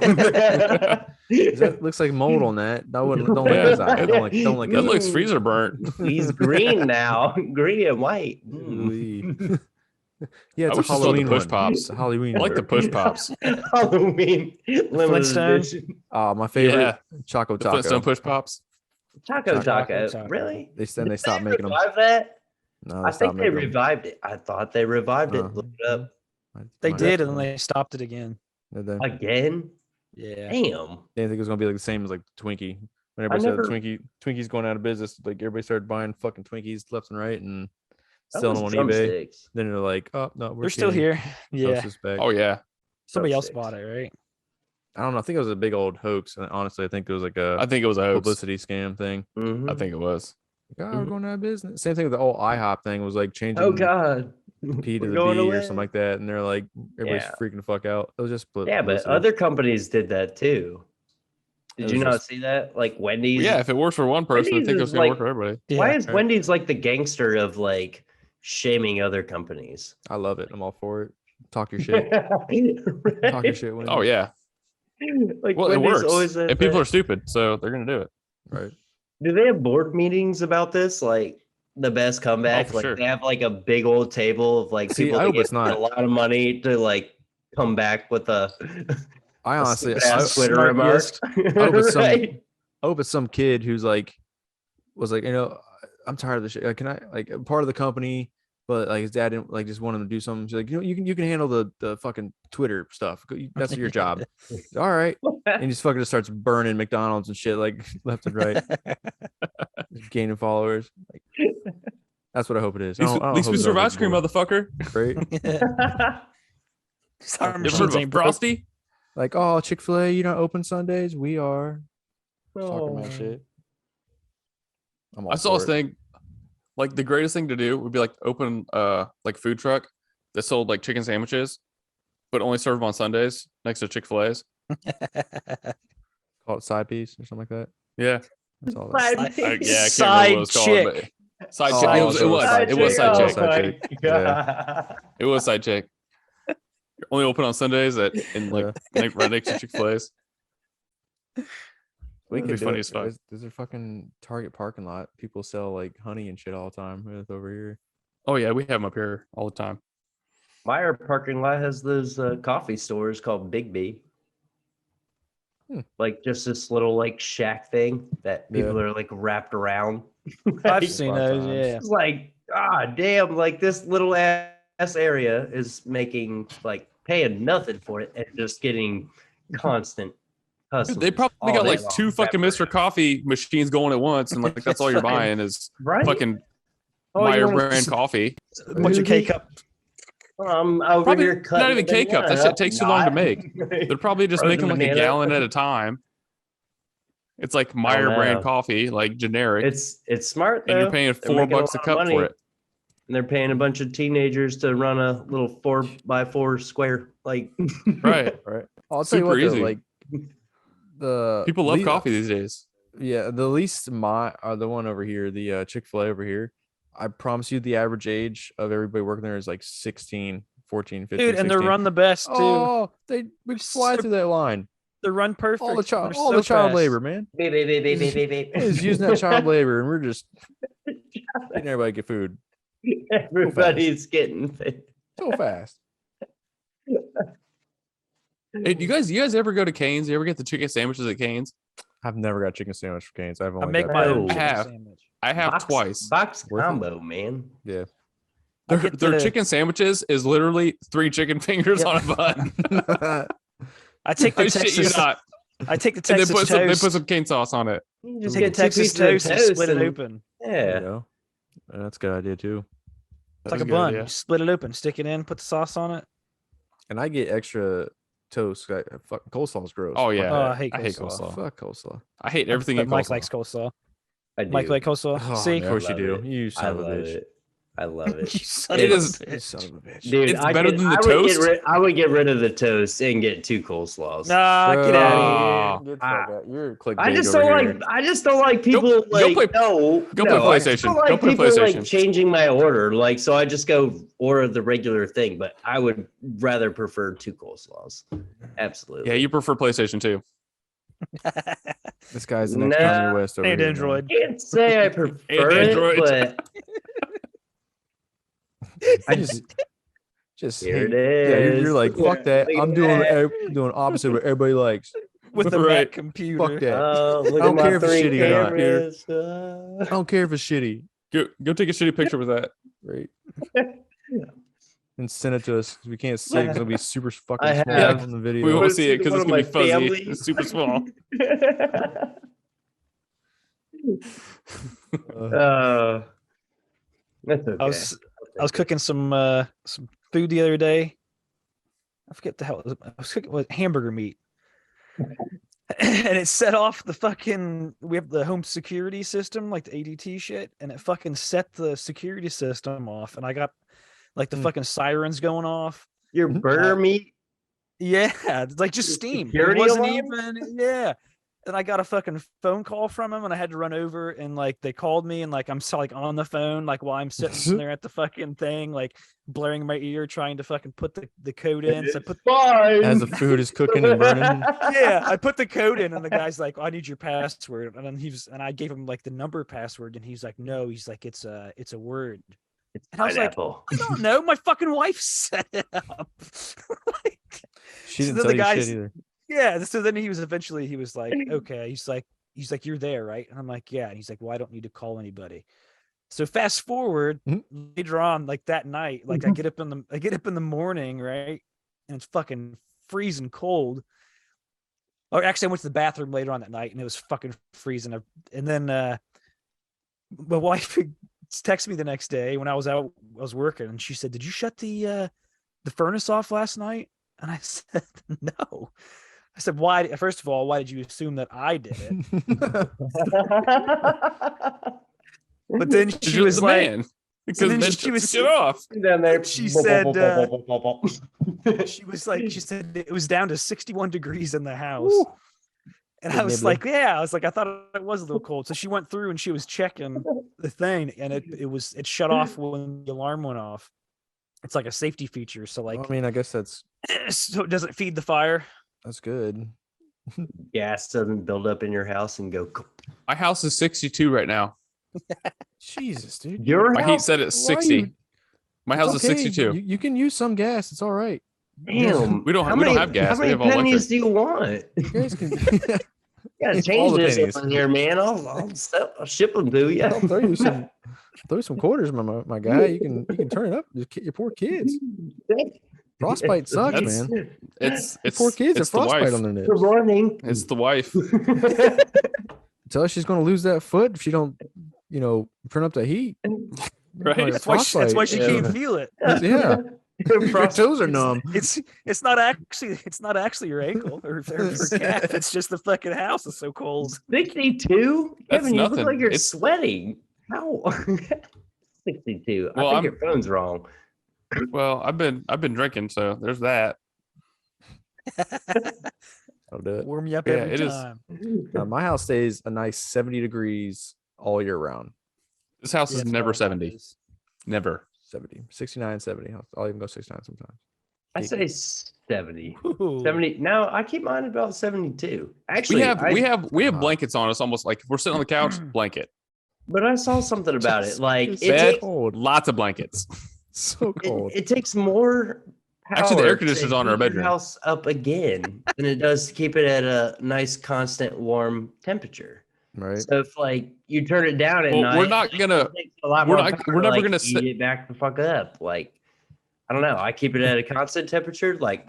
That looks like mold on that. I wouldn't. Don't like his eye. Don't like That his looks Ooh. freezer burnt. He's green now, green and white. Ooh-wee. Yeah, it's I a wish you saw the Halloween push one. pops. It's a Halloween. I like the one. push pops. Halloween limited Flintstones? edition. My favorite Yeah. Choco The Flintstone Taco. push pops. Taco Taco. Taco. Really? They Did stopped making them. revive that? No, I think stopped they making 'em. revived it. I thought they revived it. Uh, Look it up They Might did, have and then to. they stopped it again. Did they? again. Yeah. Damn. They didn't think it was gonna be like the same as like Twinkie. When everybody never- said Twinkie's going out of business, like everybody started buying fucking Twinkies left and right and That selling them was on eBay. drumsticks. Then they're like, oh no, we're They're still kidding. here. Yeah. Toast is back. Oh yeah. Somebody else Drumsticks. bought it, right? I don't know. I think it was a big old hoax. And honestly, I think it was like a I think it was a hoax. publicity scam thing. Mhm. I think it was. Like, oh, we're Mhm. going out of business. Same thing with the whole IHOP thing was like changing Oh God. P to We're the going B or away. something like that, and they're like everybody's Yeah. freaking the fuck out. It was just Yeah, but publicity. other companies did that too. Did It you was not just- see that? Like Wendy's. Yeah, if it works for one person, I Wendy's think is it's gonna work like- for everybody. Why Yeah. is Wendy's like the gangster of like shaming other companies? I love it. I'm all for it. Talk your shit. Talk your shit. Wendy. Oh yeah. Like Well, it Wendy's works. always has And people that- are stupid, so they're gonna do it. Right. Do they have board meetings about this? Like the best comeback? for Like sure. they have like a big old table of like See, people I that hope get it's not. a lot of money to like come back with a I honestly, stupid-ass Twitter smart remark. guest. hope it's some- Right? I hope it's some kid who's like, was like, I'm tired of this shit. Like, can I like I'm part of the company, but like his dad didn't like just want him to do something. She's like, you can handle the fucking Twitter stuff. That's your job. All right. And he just fucking just starts burning McDonald's and shit like left and right, just gaining followers. Like, that's what I hope it is. I don't At least hope we it's serve over ice cream, board, mother. right? Our You ever machines heard of a ain't broke. Frosty? Like, oh, Chick-fil-A, you're not open Sundays. We are. Talking Oh. about shit. I'm all I saw for this it. thing. Like the greatest thing to do would be like open like food truck that sold like chicken sandwiches, but only served on Sundays next to Chick-fil-A's. Call it side piece or something like that. Yeah. That's all that. Side I can't remember Side what it was called, chick. but side Oh, chick. It was, so it was, side it was chick. side Oh, chick. side chick. Yeah. It was side chick. Only open on Sundays in like right next to Chick-fil-A's. We That'd could be do funny it. as fuck. There's a fucking Target parking lot. People sell like honey and shit all the time with over here. Oh yeah, we have them up here all the time. Meyer parking lot has those coffee stores called Big B. Like just this little like shack thing that people Yeah. are like wrapped around. I've Like, seen lot of those. times. Yeah. It's like, damn, like this little ass area is making like paying nothing for it and just getting constant customers. Dude, they probably all got day like long. two fucking That Mr. Coffee machines going at once, and like that's all you're Fucking- buying is right? fucking Oh, you Meyer wanna- brand coffee. A bunch of K cup. Over Probably here not cutting even the K-cup. That banana shit up. takes too long to Not. make. They're probably just Frozen making like a banana. gallon at a time. It's like Meyer brand know. coffee, like generic, It's smart though. and you're paying They're making $4 a lot of cup money, for it. and they're paying a bunch of teenagers to run a little 4x4 square. Like, Right. Right. I'll tell you Super what, though, easy. like the People love le- coffee these days. Yeah, the least the one over here, the Chick-fil-A over here. I promise you, the average age of everybody working there is like 16, 14, 15. Dude, and they're 16. run the best too. Oh, we fly So- through that line. They run perfect. All the child, They're all so the child fast. labor, man. beep, beep, beep, beep, beep, beep, beep. He's using that child labor, and we're just getting everybody to get food Everybody's getting fed. so fast. Hey, you guys ever go to Cane's? You ever get the chicken sandwiches at Cane's? I've never got chicken sandwich for Cane's. I've I only make got my No. own chicken Have. sandwich. I have twice. Box Worth it? combo, man. yeah. I Their, get their the- chicken sandwiches is literally 3 chicken fingers Yep. on a bun. I take the I shit you Texas. not. I take the And they Texas they toast. put some cane sauce on it. You just Take get the Texas two pieces toast of and split it and- open. Yeah. You know? That's a good idea too. It's like That's a good bun. idea. You split it open, stick it in, put the sauce on it. And I get extra toast. Fuck, coleslaw is gross. Oh Fuck yeah, Oh, that. I hate I hate coleslaw. coleslaw. Fuck coleslaw. I hate everything But in Mike coleslaw. likes coleslaw. I do. Mike like coleslaw. Oh, See, of course you love do. it. You I son of a love bitch. it. I love it. you son It of a is- You bitch. son of a bitch. Dude, It's I better could- than the I would get toast? I would get rid of the toast and get 2 coleslaws. Nah, get out of Ah. here. Get the fuck out. You're clickbait I just over don't here. like. I just don't like people go like. play- no, go no, play I just PlayStation. don't Go like play people PlayStation. like changing my order. Like, so I just go order the regular thing. But I would rather prefer 2 coleslaws. Absolutely. Yeah, you prefer PlayStation 2. This guy's the next Nah. Kanye West over And here. Android. Can't say I prefer Android. it, but I just here hate. it is. Yeah, you're like fuck that. Look at I'm doing that. doing opposite of what everybody likes. With the Right. Mac computer. Fuck that. Oh, look I don't at my care if it's 3 shitty or not, cameras. I don't care if it's shitty. Go take a shitty picture with that. Right. And send it to us 'cause we can't see it 'cause it'll be super fucking I small have- on the video. We won't Wanna see it see because one it's of gonna be my fuzzy. family? It's super small. That's okay. I was cooking some food the other day. I forget the hell. I was cooking with hamburger meat. And it set off the fucking. We have the home security system, like the ADT shit, and it fucking set the security system off. And I got like the fucking sirens going off. Your burger meat. Yeah, it's like just steam. It Security wasn't alarm? even. Yeah, then I got a fucking phone call from him, and I had to run over, and like they called me, and like I'm so like on the phone, like while I'm sitting there at the fucking thing, like blaring in my ear, trying to fucking put the code in. So I put Fine. As the food is cooking and burning. yeah, I put the code in, and the guy's like, "I need your password," and then and I gave him like the number password, and he's like, "No," he's like, "It's a word." And I was like, Pineapple. "I don't know, my fucking wife set it up." Like, She so didn't then tell the you guys- shit either. yeah. So then he was like, "Okay," he's like, "You're there, right?" And I'm like, "Yeah." And he's like, "Well, I don't need to call anybody." So fast forward later on, like that night, like I get up in the morning, right, and it's fucking freezing cold. Or actually, I went to the bathroom later on that night, and it was fucking freezing. And then my wife texted me the next day when I was working, and she said, "Did you shut the furnace off last night?" And I said, "No." I said, "Why? First of all, why did you assume that I did it?" But then she was like, man. Because then then she was- shit off. Down there. She said, she was like, she said it was down to 61 degrees in the house. Ooh. And Good I was nibbler. like, yeah, I was like, I thought it was a little cold. So she went through and she was checking the thing, and it shut off when the alarm went off. It's like a safety feature. So like, I mean, I guess that's so it doesn't feed the fire. good. Gas doesn't build up in your house and go. My house is 62 right now. Jesus, dude. Your My heat house? set at Why 60. you- My It's house is okay. 62. You can use some gas. It's all right. Damn. We don't How have gas. How We many have all pennies electric. do you want? You guys can. You gotta All change the this pennies. up in here, man. I'll ship them to you. I'll throw you some quarters, my guy. You can turn it up. Just your poor kids. Frostbite sucks, That's- man. It's Your poor kids it's have the frostbite wife. on their nips. Good morning. It's the wife. Tell her she's going to lose that foot if she don't, turn up the heat. Right? That's why she Yeah. can't feel it. Yeah, your toes are numb. It's not actually your ankle or calf. It's just the fucking house is so cold. 62? That's Kevin, you look nothing. like you're It's- sweating. How? 62. Well, I think I'm- your phone's wrong. Well, I've been drinking, so there's that. I'll do it. Warm you up Yeah, every it is. time. My house stays a nice 70 degrees all year round. This house Yeah, is that's never about what mine 70. is. Never. 70, 69, 70. I'll even go 69 sometimes. I say 70. Ooh. 70. No, I keep mine about 72. Actually, We have Uh-huh. blankets on us, almost like if we're sitting on the couch, blanket. but I saw something about it. Like It's it bad. takes, cold. Lots of blankets. So cold. it takes more Actually, the air power to conditioner's on in our heat your bedroom. house up again than it does to keep it at a nice constant warm temperature. Right. So if like you turn it down at Well, night, we're not gonna- it takes a lot we're more not- power we're to, never like, gonna heat sit- it back the fuck up. Like I don't know. I keep it at a constant temperature. Like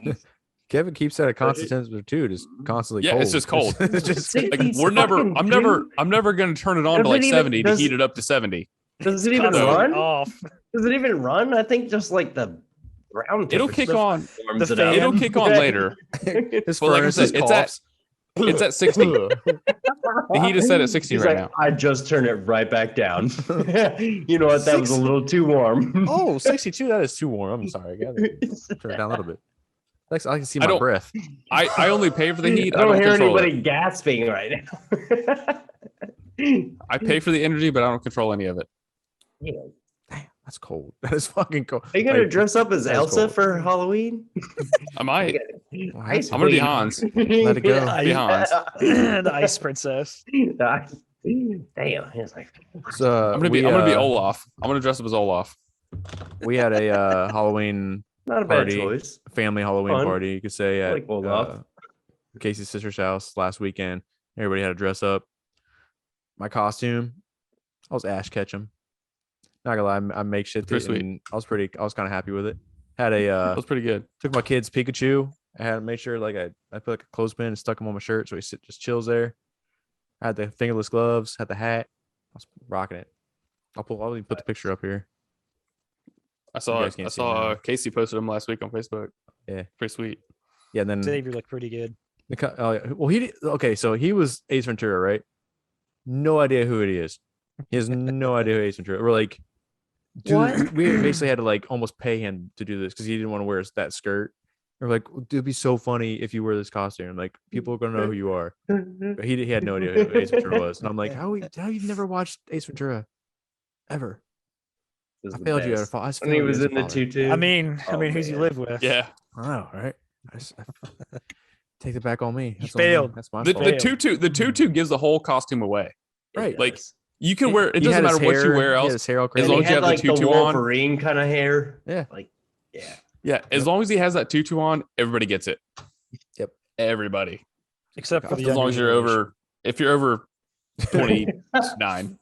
Kevin keeps at a constant temperature too, just constantly Yeah, cold. it's just cold. It's just Like It's we're never. fucking I'm never gonna turn it on to Does like it even- 70 to does- heat it up to 70. does it even Constantly run? off. Does it even run? I think just like the ground. It'll temperature kick on. warms the it up. fan. It'll kick on later. his Well, like I furnace said, just it's at- coughs. It's at 60. The heat is set at 60 He's right like, now. I just turned it right back down. You know what? That was a little too warm. Oh, 62. That is too warm. I'm sorry. I gotta turn it down a little bit. Next, I can see I my don't- breath. I only pay for the heat. I don't hear control it. anybody gasping right now. I pay for the energy, but I don't control any of it. Yeah. That's cold. That is fucking cold. Are you gonna Like, dress up as that is Elsa cold. for Halloween? I might. Ice I'm gonna be queen. Hans. Let it go. Be Hans. The ice princess. Damn. It's like So, I'm gonna be Olaf. I'm gonna dress up as Olaf. we had a Halloween not a bad Party. choice. family Halloween Fun. party, you could say, I at like Olaf. Casey's sister's house last weekend. Everybody had to dress up. My costume, I was Ash Ketchum. Not gonna lie, I make shit. Pretty sweet. And I was kind of happy with it. Had That a was pretty good. took my kid's Pikachu. I had to make sure I put like a clothespin and stuck him on my shirt so he just chills there. I had the fingerless gloves, had the hat. I was rocking it. I'll even put the picture up here. I saw guys can't I see it now. saw Casey posted them last week on Facebook. Yeah. Pretty sweet. Yeah, and then Xavier looked pretty good. okay, so he was Ace Ventura, right? No idea who it is. He has no idea who Ace Ventura. We're like, dude, What? we basically had to like almost pay him to do this because he didn't want to wear that skirt. They're like, it'd be so funny if you wear this costume. Like, people are gonna know who you are. But he had no idea who Ace Ventura was, and I'm like, how you've never watched Ace Ventura ever? Was I the failed you best. at a When he was in the tutu. I mean, Oh, who's he man. live with? Yeah. I know, right? Take it back on me. You That's on me. failed. That's my The, fault. the tutu gives the whole costume away. It Right. Like, does. You can wear it. He Doesn't had his matter what you hair- wear he had else. his hair all As crazy. And long he as you had have the like the tutu on. Wolverine kind of hair. Yeah. Like, yeah. Yeah. As long as he has that tutu on, everybody gets it. Yep. Everybody. Except for the As long younger as you're generation. over, if you're over 29,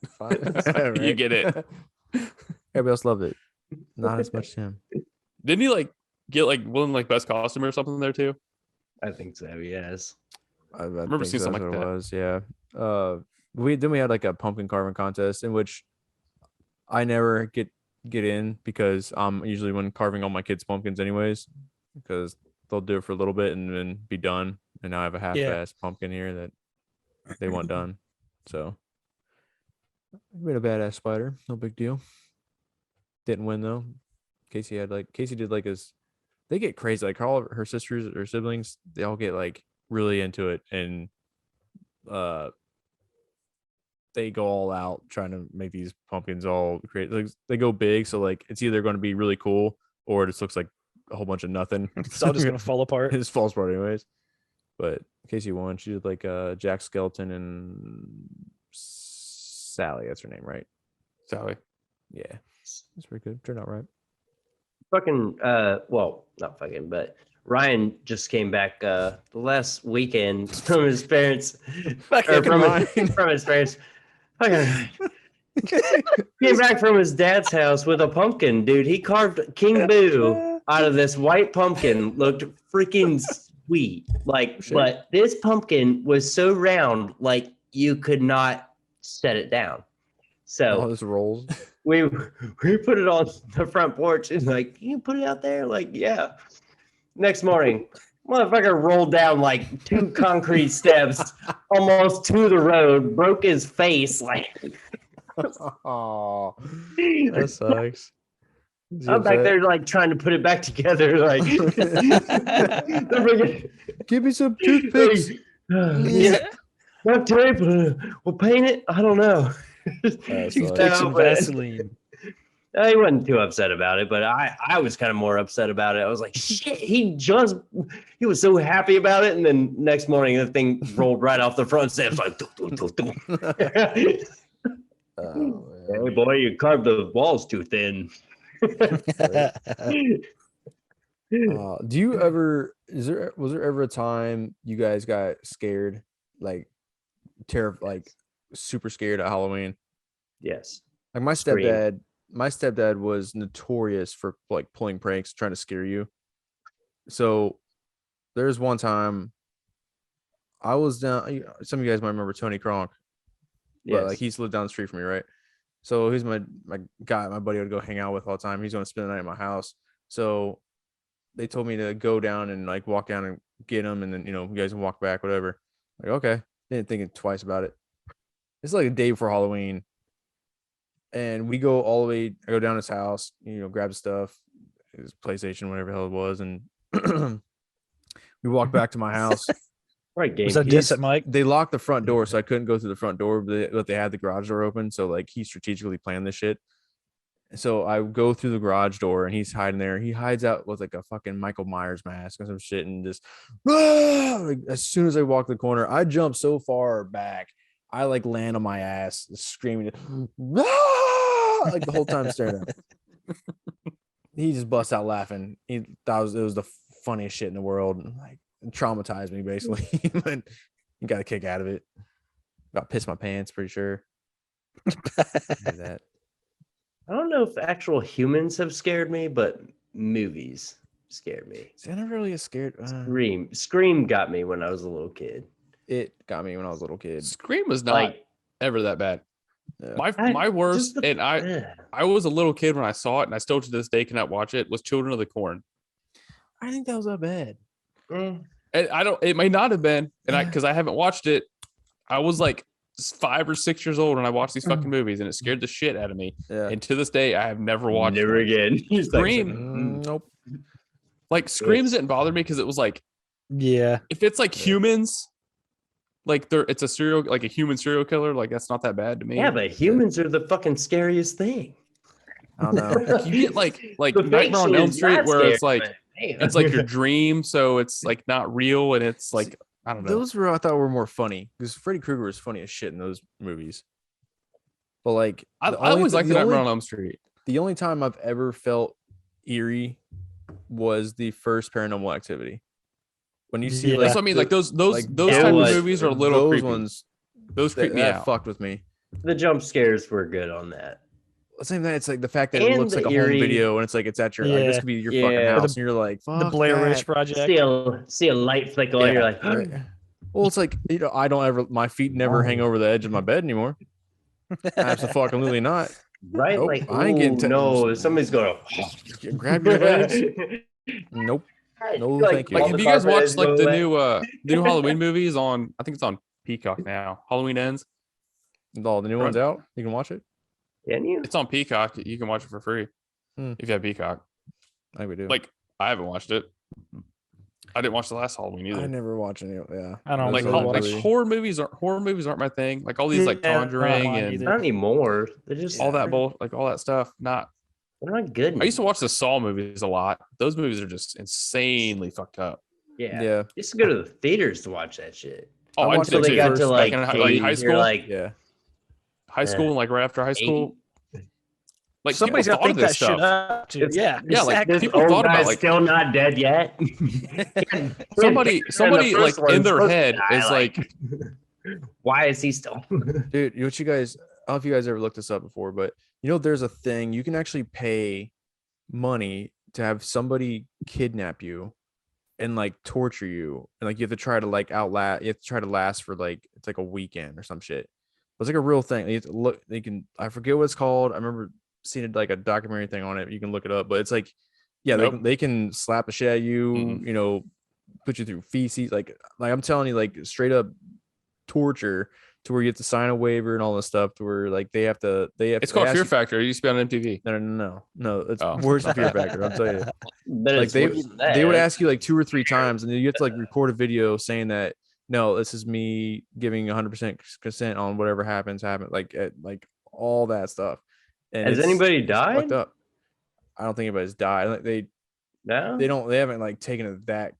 you get it. Everybody else loved it. Not as much as him. Didn't he like get like win like best costume or something there too? I think so. Yes. I remember think seeing something that's like what that. it was. Yeah. We had like a pumpkin carving contest in which I never get in because I'm usually when carving all my kids' pumpkins anyways, because they'll do it for a little bit and then be done. And now I have a half-assed pumpkin here that they want done. So I made a badass spider. No big deal. Didn't win though. Casey did like his. They get crazy. Like all of her sisters or siblings, they all get like really into it and they go all out trying to make these pumpkins all create. Like, they go big, so like it's either going to be really cool or it just looks like a whole bunch of nothing. It's all just gonna fall apart. It just falls apart anyways. But Casey won. She did like Jack Skeleton and Sally. That's her name, right? Sally. Yeah, that's pretty good. Turned out right. Fucking well, not fucking, but Ryan just came back the last weekend from his parents or from his parents. Fucking came back from his dad's house with a pumpkin, dude. He carved King Boo out of this white pumpkin. Looked freaking sweet. Like, but this pumpkin was so round, like you could not set it down. So All this rolls. we put it on the front porch and like, you put it out there? Like, yeah. Next morning, motherfucker rolled down like 2 concrete steps almost to the road, broke his face. Like, Oh, that sucks. I'm back there like trying to put it back together. Like, Give me some toothpicks. yeah, duct tape. We'll paint it. I don't know. Toothpicks and Vaseline. He wasn't too upset about it, but I was kind of more upset about it. I was like, shit, he was so happy about it. And then next morning, the thing rolled right off the front steps. Like, hey, boy, you carved the walls too thin. Do you ever? Was there ever a time you guys got scared, like like super scared at Halloween? Yes. Like my Scream. stepdad was notorious for like pulling pranks, trying to scare you. So there's one time I was down. Some of you guys might remember Tony Kronk, but Yes. like he's lived down the street from me, right? So he's my guy, my buddy I would go hang out with all the time. He's going to spend the night at my house. So they told me to go down and like walk down and get him, and then you guys can walk back, whatever. Like, okay, didn't think twice about it. It's like a day before Halloween, and we go all the way. I go down his house, grab his stuff, his PlayStation, whatever the hell it was, and we walk back to my house. Right, game. Was that diss at Mike? They locked the front door, so I couldn't go through the front door, but they had the garage door open. So like he strategically planned this shit. So I go through the garage door and he's hiding there. He hides out with like a fucking Michael Myers mask and some shit, and just like, as soon as I walk the corner, I jump so far back, I like land on my ass, screaming, like the whole time staring at him. He just busts out laughing. It was the funniest shit in the world. Like, traumatized me basically. But you got a kick out of it. Got pissed my pants, pretty sure. That. I don't know if actual humans have scared me, but movies scared me. See, I never really get scared. Scream got me when I was a little kid. It got me when I was a little kid. Scream was not Like, ever that bad. Yeah. My worst, just the- and I was a little kid when I saw it, and I still to this day cannot watch it, was Children of the Corn. I think that was that bad. eh. And it may not have been, and because I haven't watched it, I was like 5 or 6 years old when I watched these fucking movies, and it scared the shit out of me. Yeah. And to this day, I have never watched Never one. again. He's like, Scream. Nope. Like Screams didn't bother me because it was like, Yeah. if it's like humans, like it's a human serial killer, like that's not that bad to me. Yeah, but humans are the fucking scariest thing. I don't know. Like you get like The Nightmare on fiction Elm is Street not where it's scary, like but damn. it's like your dream, so it's like not real, and it's like I don't know. Those were I thought were more funny because Freddy Krueger was funny as shit in those movies. But like, I always liked the Nightmare on Elm Street. The only time I've ever felt eerie was the first Paranormal Activity. When you see, Yeah. That's what I mean. Like those type of was- movies are a little those creepy. ones Those creep me that out. fucked with me. The jump scares were good on that. Same thing. It's like the fact that it And looks the like a eerie- home video and it's like it's at your like, this Yeah. could be your Yeah. fucking Or house and you're like fuck The Blair Witch that. Project. See a light flick on, you're like, Right. Well, it's like I don't ever my feet never hang over the edge of my bed anymore. Absolutely not. right? Nope, Like, I ain't getting no, somebody's going. Grab your legs. Nope. No, thank you. Like, all have the you guys carpet watched edges like go the away. new Halloween movies on? I think it's on Peacock now. Halloween Ends. All the new ones out. You can watch it. Can you? It's on Peacock. You can watch it for free if you have Peacock. I think we do. Like I haven't watched it. I didn't watch the last Halloween either. I never watch any. Yeah. I don't like really like watch- horror movies aren't my thing. Like all these like Yeah, Conjuring not mine and either. Not anymore. They're just all that like all that stuff. Not. They're not good. I used to watch the Saw movies a lot. Those movies are just insanely fucked up. Yeah. Yeah. I used to go to the theaters to watch that shit. Oh, I I watched did Until they too. got to Back like, in high eight, school, you're like, Yeah. high school, and like right after high school. Like Somebody's people got to thought think of that this shit stuff. up. Too. Yeah. Yeah, like, exactly. this people old thought about, guy's like- still not dead yet. Somebody like first one's in their supposed to head die, is like, why is he still? Dude, what you guys, I don't know if you guys ever looked this up before, but there's a thing you can actually pay money to have somebody kidnap you and like torture you. And like you have to try to like outlast, you have to try to last for like, it's like a weekend or some shit. It's like a real thing. You have to look, I forget what it's called. I remember seeing it like a documentary thing on it. You can look it up, but it's like, yeah, Nope. they can slap the shit at you, Mhm. Put you through feces. Like I'm telling you, like straight up torture to where you have to sign a waiver and all this stuff to where like they have it's called ask Fear you- Factor. It used to be on MTV. No, it's Oh. worse than Fear Factor. I'll tell you. But Like it's they worse than that. would ask you like 2 or 3 times, and then you have to like record a video saying that no, this is me giving 100% consent on whatever happens. Like all that stuff. And Has it's- anybody it's fucked died? up. I don't think anybody's died. Like No. they haven't like taken it that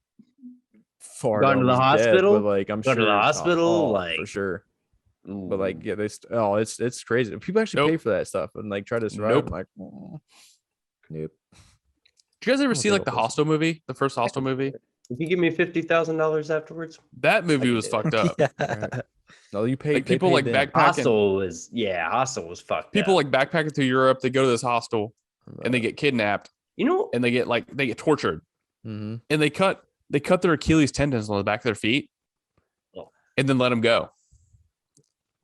far. Gone to the nobody's dead, hospital? but like I'm Gone sure to the it's hospital? for Like- sure. But like yeah, it's crazy. People actually Nope. pay for that stuff and like try to survive. Nope. I'm like, "Mm, nope. Did you guys ever see like the Hopeless. Hostel movie, the first Hostel movie? If you give me $50,000 afterwards, That movie was it. fucked up. Yeah. No, you pay Like people like backpacking. Hostel was fucked. People up. like backpacking through Europe. They go to this hostel and they get kidnapped you know, and they get tortured Mm-hmm. and they cut their Achilles tendons on the back of their feet Oh. and then let them go.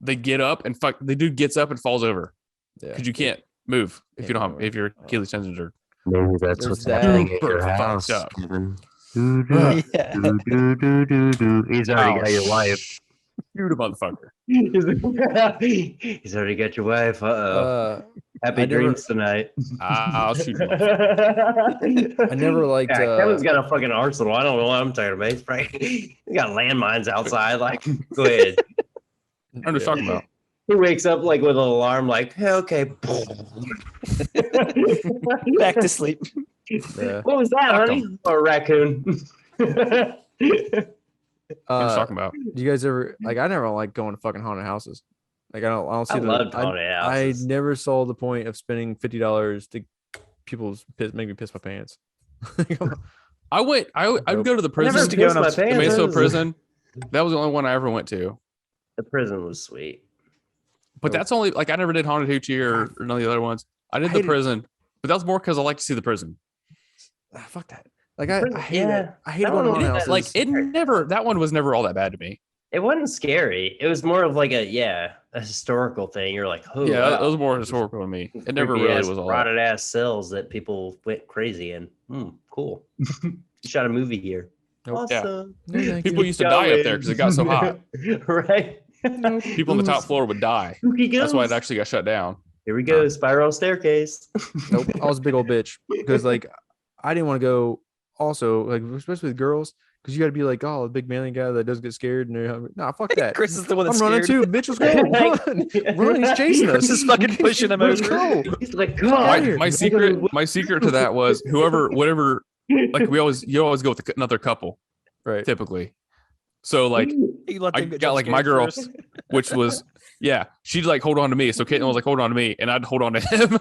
They get up and the dude gets up and falls over Yeah. because you can't move if you Can't don't have move. if your Achilles tendons are maybe that's There's what's that. happening at Super your fucked house, up. Kevin. Yeah. He's already got your wife. shoot a motherfucker. He's already got your wife. Happy I never- dreams tonight. I'll shoot you. Motherfucker. I never liked. Yeah, Kevin's got a fucking arsenal. I don't know what I'm talking about. He's probably, he got landmines outside. Like, go ahead. I'm just talking about. He wakes up like with an alarm, like, hey, okay. Back to sleep. Yeah. What was that, Fuck honey? Or a raccoon? I'm just talking about. Do you guys ever like? I never like going to fucking haunted houses. Like I don't see I the. loved haunted I houses. never saw the point of spending $50 to make me piss my pants. I would go to the prison. Never Just to go pissed in my a- the pants. Mesa prison. That was the only one I ever went to. The prison was sweet. But that's only like I never did Haunted Hoochie or none of the other ones. I did I the hated- prison, but that was more because I like to see the prison. Fuck that. Like I hate Yeah, it. I hate that going to one haunted was- houses. Like that one was never all that bad to me. It wasn't scary. It was more of like a historical thing. You're like, oh, Yeah, wow. it was more historical to me. It never really Creepy-ass, was all that. rotted ass cells that people went crazy in. Cool. You shot a movie here. Nope. Yeah. Awesome. No, thank People you. used to die up there because it got so hot. Right. People on the top floor would die. Spooky That's why it ghosts. actually got shut down. Here we go. Spiral staircase. Nope. I was a big old bitch because like I didn't want to go also like especially with girls, because you got to be like, oh, the big manly guy that doesn't get scared, and they're hungry. Nah, fuck that. Chris is the one that's I'm running scared. too, bitch. Let's go. Run. He's chasing us. Chris is fucking pushing him Let's over. go. He's like, Fuck God. outta here. My secret to that was whatever. Like you always go with another couple, Right. typically. So like You let I them get got jump like my scared girl, first. which was she'd like hold on to me. So Caitlin was like hold on to me, and I'd hold on to him.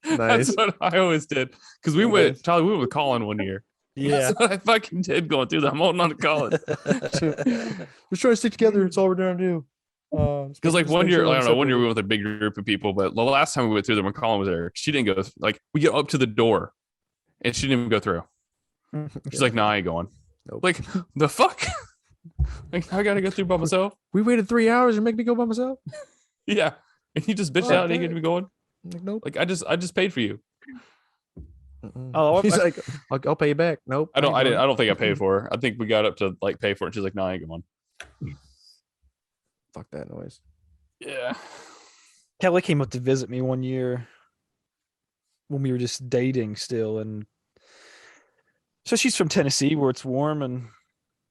Nice. That's what I always did. Because we went with Colin one year. Yeah. That's what I fucking did going through that. I'm holding on to Colin. We're trying to stick together. It's all we're trying to do. Because like one year, I don't know, one year we went with a big group of people, but the last time we went through there when Colin was there, she didn't go. Like we get up to the door, and she didn't even go through. She's like, "Nah, I ain't going." Nope. Like the fuck? Like I gotta go through by myself. We waited 3 hours and make me go by myself. Yeah, and he just bitched Fuck out and he that. gonna be going. I'm like, nope. Like I just paid for you. Oh, He's like, I'll pay you back. Nope. I ain't going. don't think I paid for her. I think we got up to like pay for it. She's like, "No, I ain't going." Fuck that noise. Yeah. Kelly came up to visit me one year when we were just dating still, and so she's from Tennessee where it's warm, and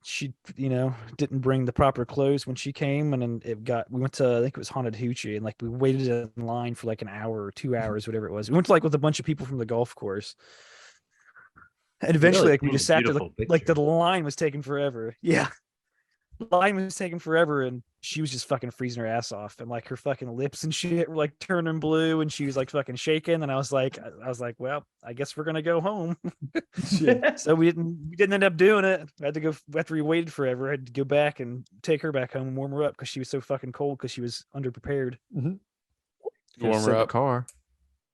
she didn't bring the proper clothes when she came, and then we went to, I think it was Haunted Hoochie, and like we waited in line for like an hour or 2 hours, whatever it was. We went to like with a bunch of people from the golf course, and eventually Really like we just sat there, beautiful like the picture. line was taking forever. Yeah, the line was taking forever, and she was just fucking freezing her ass off, and like her fucking lips and shit were like turning blue, and she was like fucking shaking, and I was like, well, I guess we're gonna go home. So we didn't end up doing it. I had to go after we waited forever. I had to go back and take her back home and warm her up because she was so fucking cold because she was underprepared. Warm Just her sit in the up. car.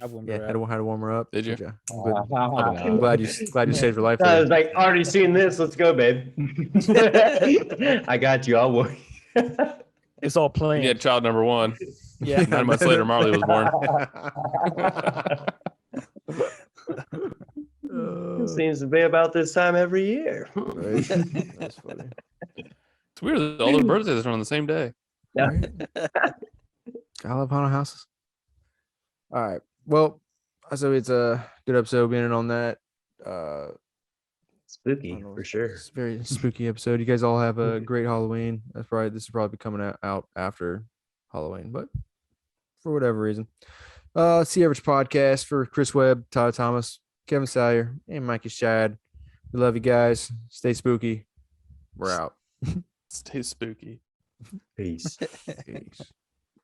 I warmed Yeah, her had up. to warm her up. Did you? Good job. I'm glad you saved her life. I There. was like, already seen this. Let's go, babe. I got you. I'll work. It's all We planned. had child number one. Yeah. 9 months later, Marley was born. It seems to be about this time every year. Right. That's funny. It's weird that all their birthdays are on the same day. Yeah. I love haunted houses. All right. Well, so it's a good episode being on that. I Spooky don't know, for sure. It's a very spooky episode. You guys all have a great Halloween. This is probably coming out after Halloween, but for whatever reason. See Average Podcast for Chris Webb, Todd Thomas, Kevin Salyer, and Mikey Shad. We love you guys. Stay spooky. We're out. Stay spooky. Peace. Peace.